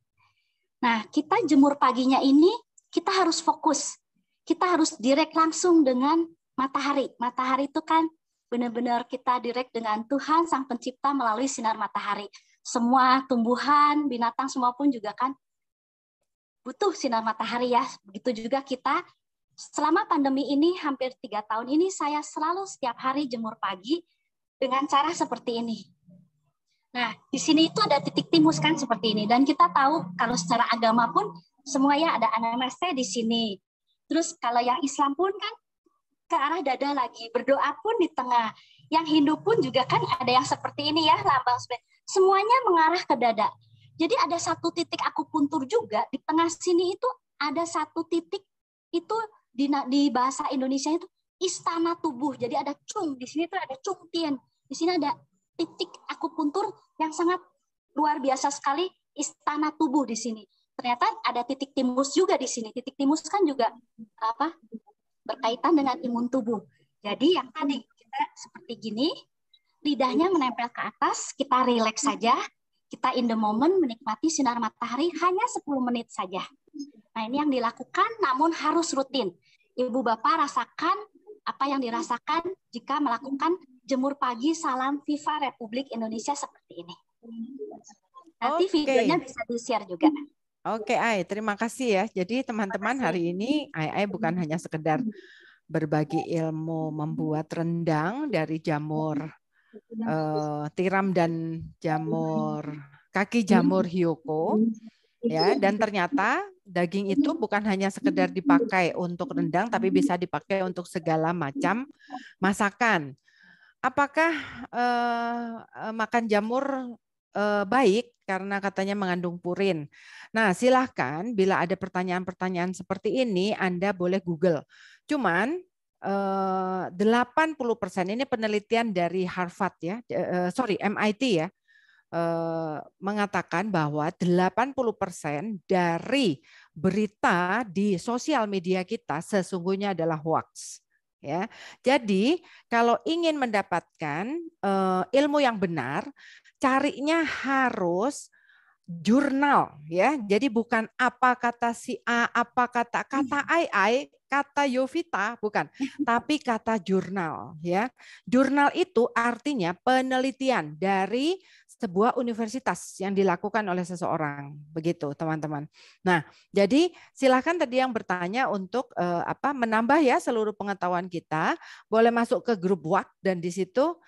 Nah, kita jemur paginya ini, kita harus fokus. Kita harus direct langsung dengan matahari. Matahari itu kan benar-benar kita direct dengan Tuhan, Sang Pencipta melalui sinar matahari. Semua tumbuhan, binatang, semua pun juga kan butuh sinar matahari ya. Begitu juga kita. Selama pandemi ini hampir 3 tahun ini saya selalu setiap hari jemur pagi dengan cara seperti ini. Nah, di sini itu ada titik timus kan seperti ini, dan kita tahu kalau secara agama pun semuanya ada anamnesa di sini. Terus kalau yang Islam pun kan ke arah dada lagi, berdoa pun di tengah. Yang Hindu pun juga kan ada yang seperti ini ya, lambang semuanya mengarah ke dada. Jadi ada satu titik akupuntur juga di tengah sini, itu ada satu titik itu di bahasa Indonesia itu istana tubuh. Jadi ada cung, di sini tuh ada cung tien. Di sini ada titik akupuntur yang sangat luar biasa sekali, istana tubuh di sini. Ternyata ada titik timus juga di sini. Titik timus kan juga berkaitan dengan imun tubuh. Jadi yang tadi kita seperti gini, lidahnya menempel ke atas, kita rileks saja, kita in the moment menikmati sinar matahari hanya 10 menit saja. Nah, ini yang dilakukan, namun harus rutin. Ibu Bapak rasakan apa yang dirasakan jika melakukan jemur pagi salam Viva Republik Indonesia seperti ini. Nanti videonya bisa di-share juga. Oke, Ai, terima kasih ya. Jadi teman-teman, hari ini Ai bukan hanya sekedar berbagi ilmu membuat rendang dari jamur tiram dan kaki jamur hiyoko. Ya, dan ternyata daging itu bukan hanya sekedar dipakai untuk rendang, tapi bisa dipakai untuk segala macam masakan. Apakah makan jamur baik karena katanya mengandung purin? Nah, silahkan bila ada pertanyaan-pertanyaan seperti ini, Anda boleh Google. Cuman 80% ini penelitian dari Harvard ya, MIT ya. Mengatakan bahwa 80% dari berita di sosial media kita sesungguhnya adalah hoax. Ya, jadi kalau ingin mendapatkan ilmu yang benar, carinya harus jurnal ya. Jadi bukan apa kata si A, apa kata Ai, kata Yovita, bukan, tapi kata jurnal ya. Jurnal itu artinya penelitian dari sebuah universitas yang dilakukan oleh seseorang, begitu teman-teman. Nah, jadi silakan tadi yang bertanya untuk menambah ya seluruh pengetahuan kita, boleh masuk ke grup WhatsApp dan di situ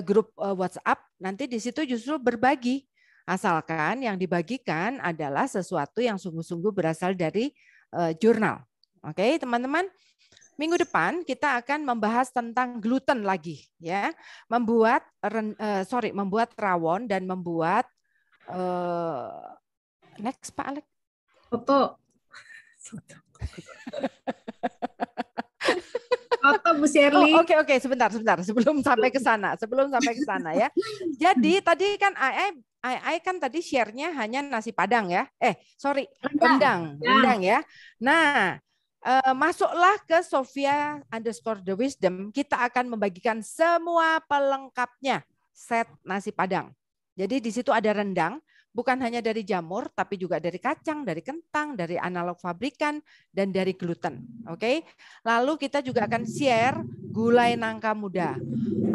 grup WhatsApp, nanti di situ justru berbagi, asalkan yang dibagikan adalah sesuatu yang sungguh-sungguh berasal dari jurnal. Oke, teman-teman. Minggu depan kita akan membahas tentang gluten lagi ya. Membuat rawon dan membuat next Pak Alek. Soto Bu Shirley. Oke, sebentar sebelum sampai ke sana ya. Jadi tadi kan Ai kan tadi share-nya hanya nasi padang ya. Rendang ya. Nah, masuklah ke Sophia_the Wisdom. Kita akan membagikan semua pelengkapnya set nasi padang. Jadi di situ ada rendang, bukan hanya dari jamur, tapi juga dari kacang, dari kentang, dari analog pabrikan, dan dari gluten. Oke. Lalu kita juga akan share gulai nangka muda.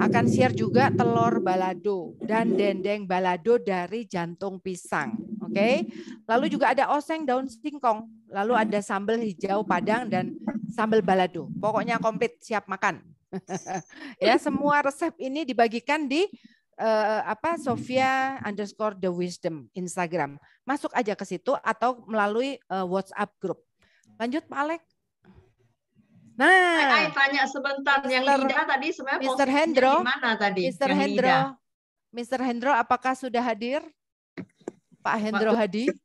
Akan share juga telur balado dan dendeng balado dari jantung pisang. Oke. Lalu juga ada oseng daun singkong. Lalu ada sambal hijau padang dan sambal balado. Pokoknya komplit, siap makan. Ya, semua resep ini dibagikan di Sophia_the Wisdom Instagram. Masuk aja ke situ atau melalui WhatsApp grup. Lanjut Pak Alek. Nah, tanya sebentar, yang Lida tadi sebenarnya Mr. posisinya Hendro, di mana tadi? Mr. Yang Hendro, Lida. Mr. Hendro, apakah sudah hadir? Pak Hendro Hadi.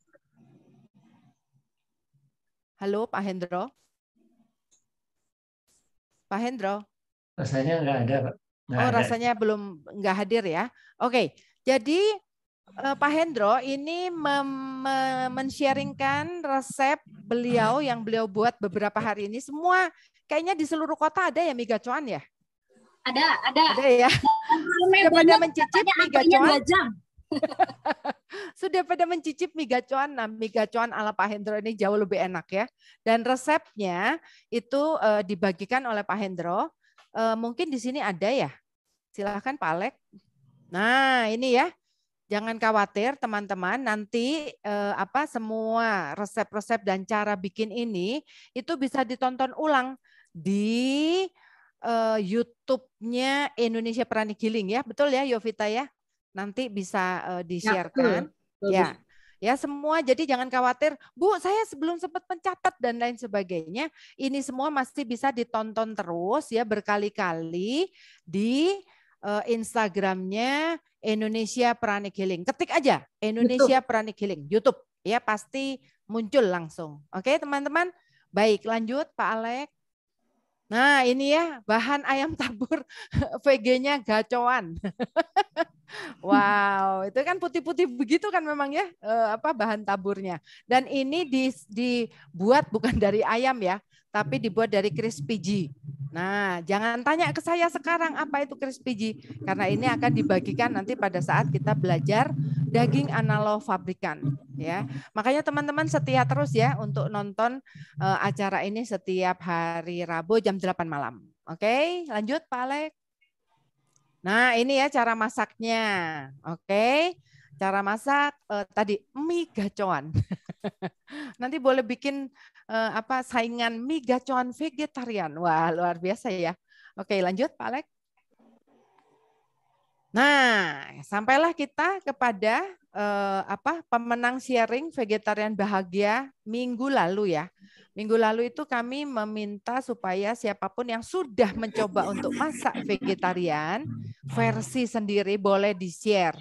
Halo Pak Hendro. Pak Hendro. Rasanya nggak ada, Pak. Rasanya belum nggak hadir ya. Oke, jadi Pak Hendro ini men-sharingkan resep beliau yang beliau buat beberapa hari ini. Semua kayaknya di seluruh kota ada ya mie gacoan ya? Ada ya. Sudah pada mencicip mie gacoan? Sudah pada mencicip mie gacoan. Nah, mie gacoan ala Pak Hendro ini jauh lebih enak ya. Dan resepnya itu dibagikan oleh Pak Hendro. Mungkin di sini ada ya. Silahkan Pak Alek. Nah, ini ya. Jangan khawatir teman-teman, nanti semua resep-resep dan cara bikin ini itu bisa ditonton ulang di YouTube-nya Indonesia Pranic Healing ya. Betul ya Yovita ya? Nanti bisa di-share-kan. Ya. Ya semua, jadi jangan khawatir, Bu, saya sebelum sempat mencatat dan lain sebagainya. Ini semua masih bisa ditonton terus ya berkali-kali di Instagramnya Indonesia Pranic Healing. Ketik aja Indonesia Pranic Healing YouTube ya, pasti muncul langsung. Oke teman-teman, baik lanjut Pak Alek. Nah ini ya bahan ayam tabur VG-nya gacoan. Wow, itu kan putih-putih begitu kan memang ya bahan taburnya. Dan ini dibuat bukan dari ayam ya, tapi dibuat dari crispy G. Nah, jangan tanya ke saya sekarang apa itu crispy G, karena ini akan dibagikan nanti pada saat kita belajar daging analog pabrikan ya. Makanya teman-teman setia terus ya untuk nonton acara ini setiap hari Rabu jam 8 malam. Oke, lanjut Pak Alek. Nah, ini ya cara masaknya. Oke. Cara masak tadi mie gacoan. Nanti boleh bikin saingan mie gacoan vegetarian. Wah, luar biasa ya. Oke, lanjut Pak Alek. Nah, sampailah kita kepada pemenang sharing vegetarian bahagia minggu lalu ya. Minggu lalu itu kami meminta supaya siapapun yang sudah mencoba untuk masak vegetarian versi sendiri boleh di-share.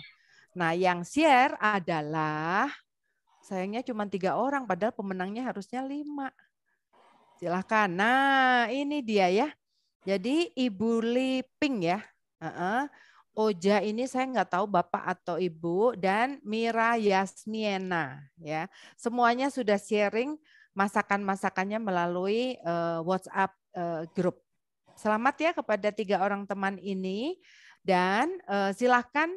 Nah, yang share adalah sayangnya cuma 3 orang, padahal pemenangnya harusnya 5. Silahkan. Nah, ini dia ya. Jadi Ibu Liping ya. Oja ini saya nggak tahu Bapak atau Ibu, dan Mira Yasmiena ya. Semuanya sudah sharing masakan-masakannya melalui WhatsApp grup. Selamat ya kepada 3 orang teman ini, dan silahkan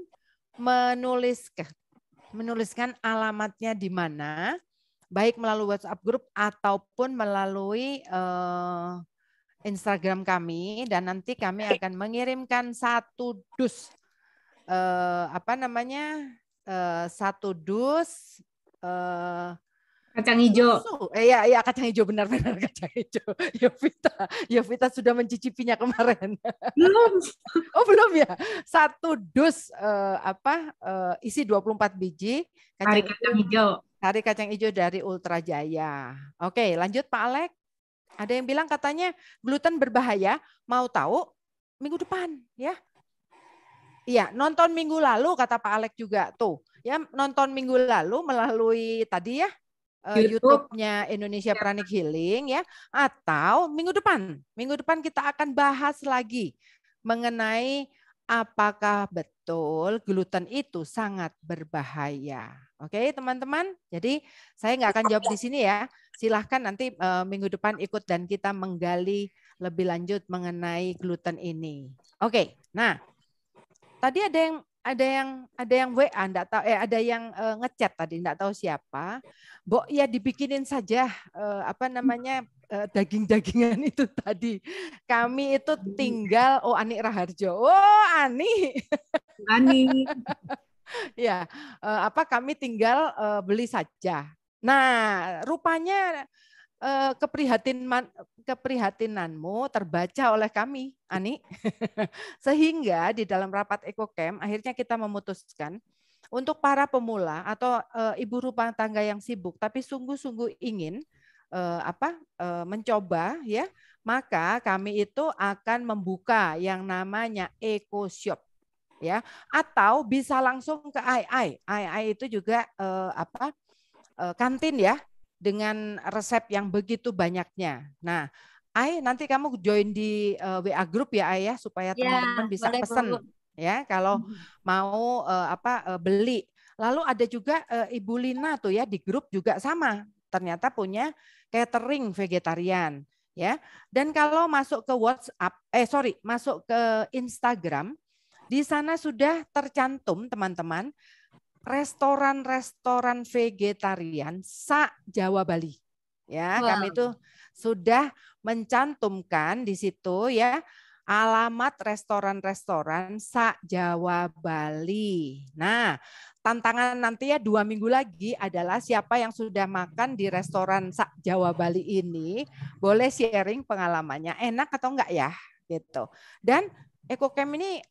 menuliskan alamatnya di mana, baik melalui WhatsApp grup ataupun melalui Instagram kami, dan nanti kami akan mengirimkan 1 dus satu dus kacang hijau. Iya kacang hijau, benar-benar kacang hijau. Yovita sudah mencicipinya kemarin. Belum. Oh belum ya. 1 dus isi 24 biji kacang hijau. Sari kacang hijau dari Ultra Jaya. Oke, lanjut Pak Alek. Ada yang bilang katanya gluten berbahaya. Mau tahu? Minggu depan ya. Iya, nonton minggu lalu kata Pak Alek juga tuh. Ya, nonton minggu lalu melalui tadi ya YouTube-nya Indonesia Pranic Healing ya, atau minggu depan kita akan bahas lagi mengenai apakah betul gluten itu sangat berbahaya? Oke, teman-teman. Jadi saya nggak akan jawab di sini ya. Silahkan nanti minggu depan ikut dan kita menggali lebih lanjut mengenai gluten ini. Oke, nah tadi ada yang WA, enggak tahu, ada yang ngechat tadi, enggak tahu siapa. Mbok ya dibikinin saja apa namanya daging-dagingan itu tadi. Kami itu tinggal, Ani Raharjo. Oh, Ani. Ani. Ya, apa kami tinggal beli saja. Nah, rupanya keprihatinanmu terbaca oleh kami, Ani. Sehingga di dalam rapat EcoCamp akhirnya kita memutuskan untuk para pemula atau ibu rumah tangga yang sibuk tapi sungguh-sungguh ingin mencoba ya, maka kami itu akan membuka yang namanya EcoShop ya, atau bisa langsung ke AI itu juga kantin ya, dengan resep yang begitu banyaknya. Nah, nanti kamu join di WA group ya, ya, supaya teman-teman bisa pesan ya kalau mau beli. Lalu ada juga Ibu Lina tuh ya di grup juga sama. Ternyata punya catering vegetarian ya. Dan kalau masuk ke WhatsApp, masuk ke Instagram, di sana sudah tercantum teman-teman restoran-restoran vegetarian se-Jawa Bali. Ya, kami itu sudah mencantumkan di situ ya alamat restoran-restoran se-Jawa Bali. Nah, tantangan nanti ya 2 minggu lagi adalah siapa yang sudah makan di restoran se-Jawa Bali ini boleh sharing pengalamannya, enak atau enggak ya, gitu. Dan EcoCamp ini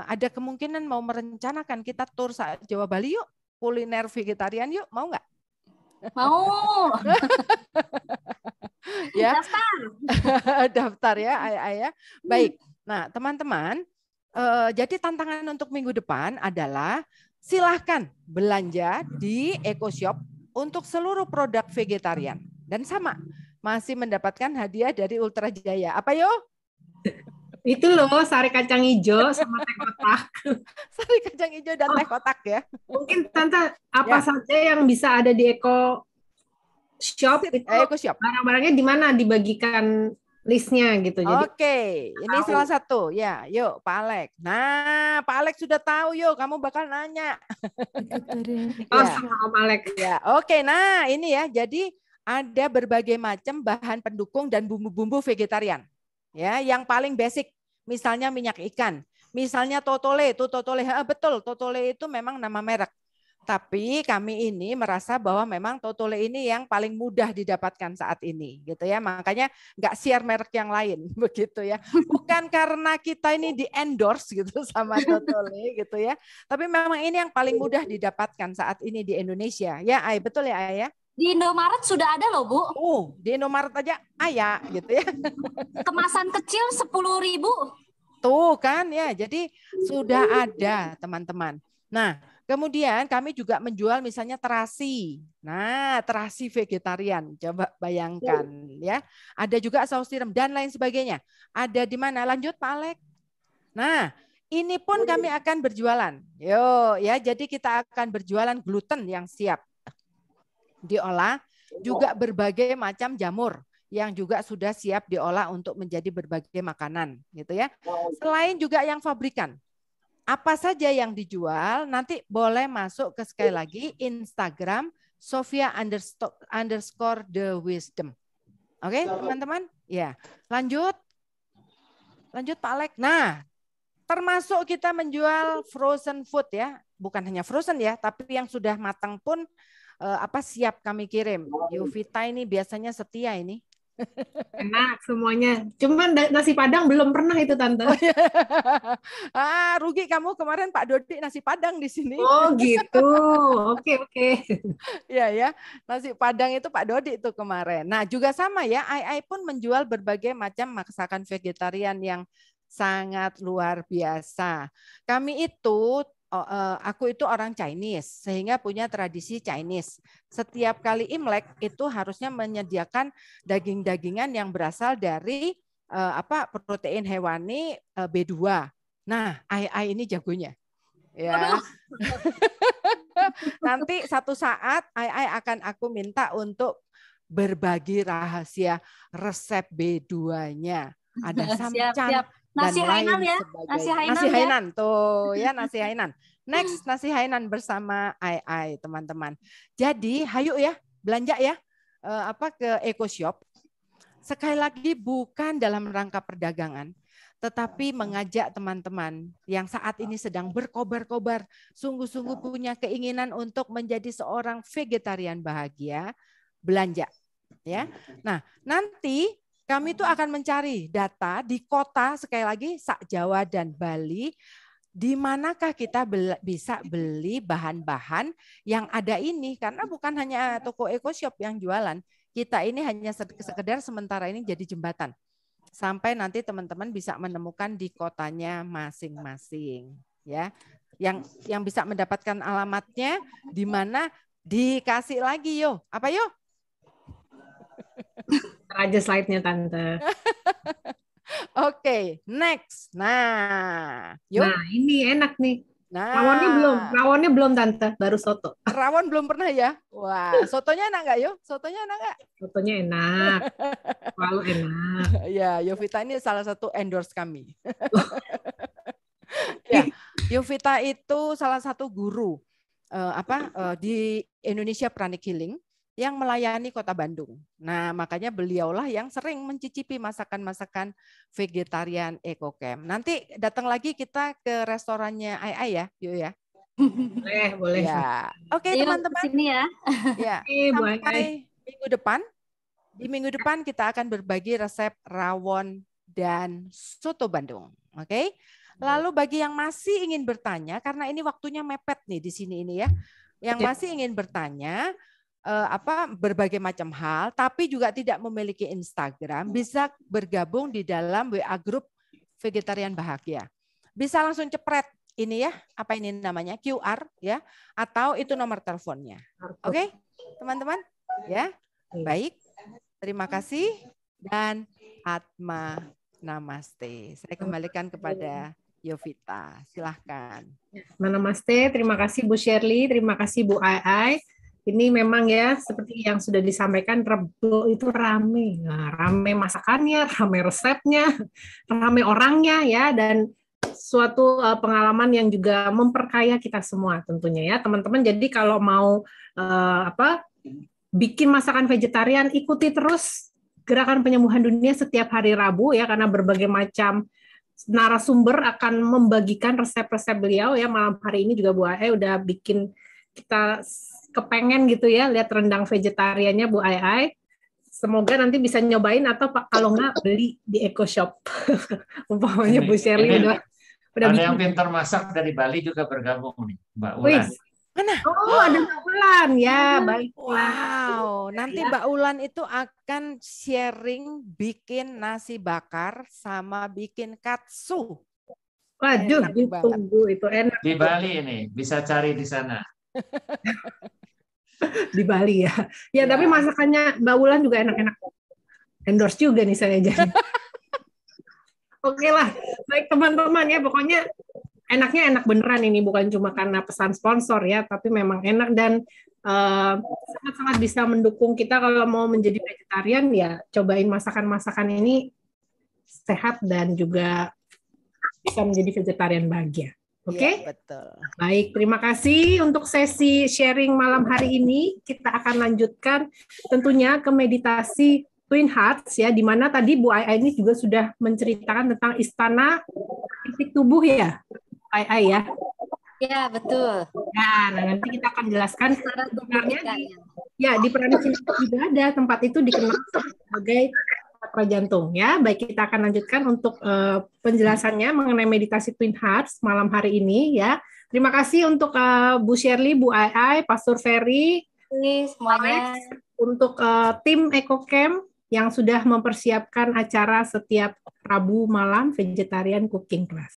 ada kemungkinan mau merencanakan kita tur Jawa Bali yuk, kuliner vegetarian yuk, mau nggak? Mau. Ya. Daftar. Daftar ya, ayah. Baik. Nah, teman-teman, jadi tantangan untuk minggu depan adalah silahkan belanja di EcoShop untuk seluruh produk vegetarian dan sama masih mendapatkan hadiah dari Ultra Jaya. Apa yo? Itu loh, sari kacang hijau sama teh kotak. Sari kacang hijau dan teh kotak ya. Mungkin Tante, apa saja yang bisa ada di Eco Shop itu barang-barangnya di mana dibagikan listnya gitu. Jadi Oke, ini salah satu ya. Yuk Pak Alex. Nah, Pak Alex sudah tahu yuk, kamu bakal nanya. sama Om Alex. Ya, oke. Nah, ini ya. Jadi ada berbagai macam bahan pendukung dan bumbu-bumbu vegetarian. Ya, yang paling basic, misalnya minyak ikan, misalnya totole, betul, totole itu memang nama merek. Tapi kami ini merasa bahwa memang totole ini yang paling mudah didapatkan saat ini, gitu ya. Makanya nggak share merek yang lain, begitu ya. Bukan karena kita ini di endorse gitu sama totole, gitu ya. Tapi memang ini yang paling mudah didapatkan saat ini di Indonesia. Ya, betul ya, ya. Di Indomaret sudah ada loh, Bu. Di Indomaret aja ayah gitu ya. Kemasan kecil 10.000. Tuh kan ya, jadi sudah ada teman-teman. Nah, kemudian kami juga menjual misalnya terasi. Nah, terasi vegetarian. Coba bayangkan ya. Ada juga saus tiram dan lain sebagainya. Ada di mana? Lanjut Pak Alex. Nah, ini pun kami akan berjualan. Yo ya, jadi kita akan berjualan gluten yang siap diolah, juga berbagai macam jamur yang juga sudah siap diolah untuk menjadi berbagai makanan, gitu ya. Selain juga yang fabrikan. Apa saja yang dijual nanti boleh masuk ke sekali lagi Instagram Sophia_the_wisdom. Oke, teman-teman? Ya. Lanjut Pak Alex. Nah, termasuk kita menjual frozen food ya. Bukan hanya frozen ya, tapi yang sudah matang pun siap kami kirim. Yovita ini biasanya setia ini. Enak semuanya. Cuman nasi Padang belum pernah itu Tante. Oh, iya. Rugi kamu kemarin Pak Dodi nasi Padang di sini. Oh gitu. Oke. Ya. Nasi Padang itu Pak Dodi itu kemarin. Nah, juga sama ya. Ai pun menjual berbagai macam masakan vegetarian yang sangat luar biasa. Kami itu aku itu orang Chinese, sehingga punya tradisi Chinese. Setiap kali Imlek itu harusnya menyediakan daging-dagingan yang berasal dari protein hewani B2. Nah, AI ini jagonya. Ya. Nanti satu saat AI akan aku minta untuk berbagi rahasia resep B2-nya. Ada samcan Nasi dan Hainan lain ya. sebagainya. Nasi Hainan tuh ya, nasi Hainan. Next, nasi Hainan bersama AI, teman-teman. Jadi, hayu ya, belanja ya ke EcoShop. Sekali lagi bukan dalam rangka perdagangan, tetapi mengajak teman-teman yang saat ini sedang berkobar-kobar, sungguh-sungguh punya keinginan untuk menjadi seorang vegetarian bahagia, belanja. Ya, nah nanti kami itu akan mencari data di kota sekali lagi Sak-Jawa dan Bali, di manakah kita bisa beli bahan-bahan yang ada ini, karena bukan hanya toko EcoShop yang jualan, kita ini hanya sekedar sementara ini jadi jembatan. Sampai nanti teman-teman bisa menemukan di kotanya masing-masing, ya. Yang bisa mendapatkan alamatnya di mana dikasih lagi yo. Apa yo? Aja slide-nya Tante. Oke, next. Nah, yuk. Nah, ini enak nih. Nah, rawonnya belum Tante, baru soto. Rawon belum pernah ya? Wah, sotonya enak nggak yo? Sotonya enak nggak? Sotonya enak. Selalu enak. Ya, Yovita ini salah satu endorse kami. Ya, Yovita itu salah satu guru di Indonesia Pranic Healing yang melayani Kota Bandung. Nah, makanya beliaulah yang sering mencicipi masakan-masakan vegetarian EcoCamp. Nanti datang lagi kita ke restorannya Ai ya, yuk ya. Boleh. Ya. Oke, teman-teman. Sini ya. Ya, sampai minggu depan. Di minggu depan kita akan berbagi resep rawon dan soto Bandung. Oke. Lalu bagi yang masih ingin bertanya, karena ini waktunya mepet nih di sini ini ya. Yang masih ingin bertanya berbagai macam hal, tapi juga tidak memiliki Instagram, bisa bergabung di dalam WA Group Vegetarian Bahagia. Bisa langsung cepret ini ya, apa ini namanya, QR ya, atau itu nomor teleponnya. Oke, teman-teman? Ya, baik. Terima kasih dan Atma Namaste. Saya kembalikan kepada Yovita. Silahkan. Namaste, terima kasih Bu Shirley, terima kasih Bu Ai. Ini memang ya seperti yang sudah disampaikan, Rebo itu rame. Nah, rame masakannya, rame resepnya, rame orangnya ya, dan suatu pengalaman yang juga memperkaya kita semua tentunya ya teman-teman. Jadi kalau mau bikin masakan vegetarian, ikuti terus Gerakan Penyembuhan Dunia setiap hari Rabu ya, karena berbagai macam narasumber akan membagikan resep-resep beliau ya. Malam hari ini juga Bu Ai udah bikin kita kepengen gitu ya lihat rendang vegetariannya Bu Ai. Semoga nanti bisa nyobain atau kalau nggak beli di EcoShop. Umpamanya Bu Shirley udah ada yang pintar masak dari Bali juga bergabung nih, Mbak Ulan. Mana? Oh, ada Mbak Ulan ya, baik. Wow, nanti Mbak Ulan itu akan sharing bikin nasi bakar sama bikin katsu. Waduh, ditunggu itu enak. Di Bali ini bisa cari di sana. Di Bali ya. Ya, tapi masakannya Mbak Ulan juga enak-enak. Endorse juga nih saya jadi. Oke lah, baik teman-teman ya, pokoknya enaknya enak beneran ini, bukan cuma karena pesan sponsor ya, tapi memang enak dan sangat-sangat bisa mendukung kita kalau mau menjadi vegetarian ya, cobain masakan-masakan ini sehat dan juga bisa menjadi vegetarian bahagia. Oke? Ya, betul. Baik, terima kasih untuk sesi sharing malam hari ini. Kita akan lanjutkan tentunya ke meditasi Twin Hearts ya, di mana tadi Bu Ai ini juga sudah menceritakan tentang istana titik tubuh ya, Ai ya. Ya, betul. Nah, nanti kita akan jelaskan sebenarnya di Pranic juga ada tempat itu dikenal sebagai chakra jantung ya. Baik, kita akan lanjutkan untuk penjelasannya mengenai meditasi Twin Hearts malam hari ini ya. Terima kasih untuk Bu Shirley, Bu Ai, Pastor Ferry, semuanya, untuk tim EcoCamp yang sudah mempersiapkan acara setiap Rabu malam Vegetarian Cooking Class.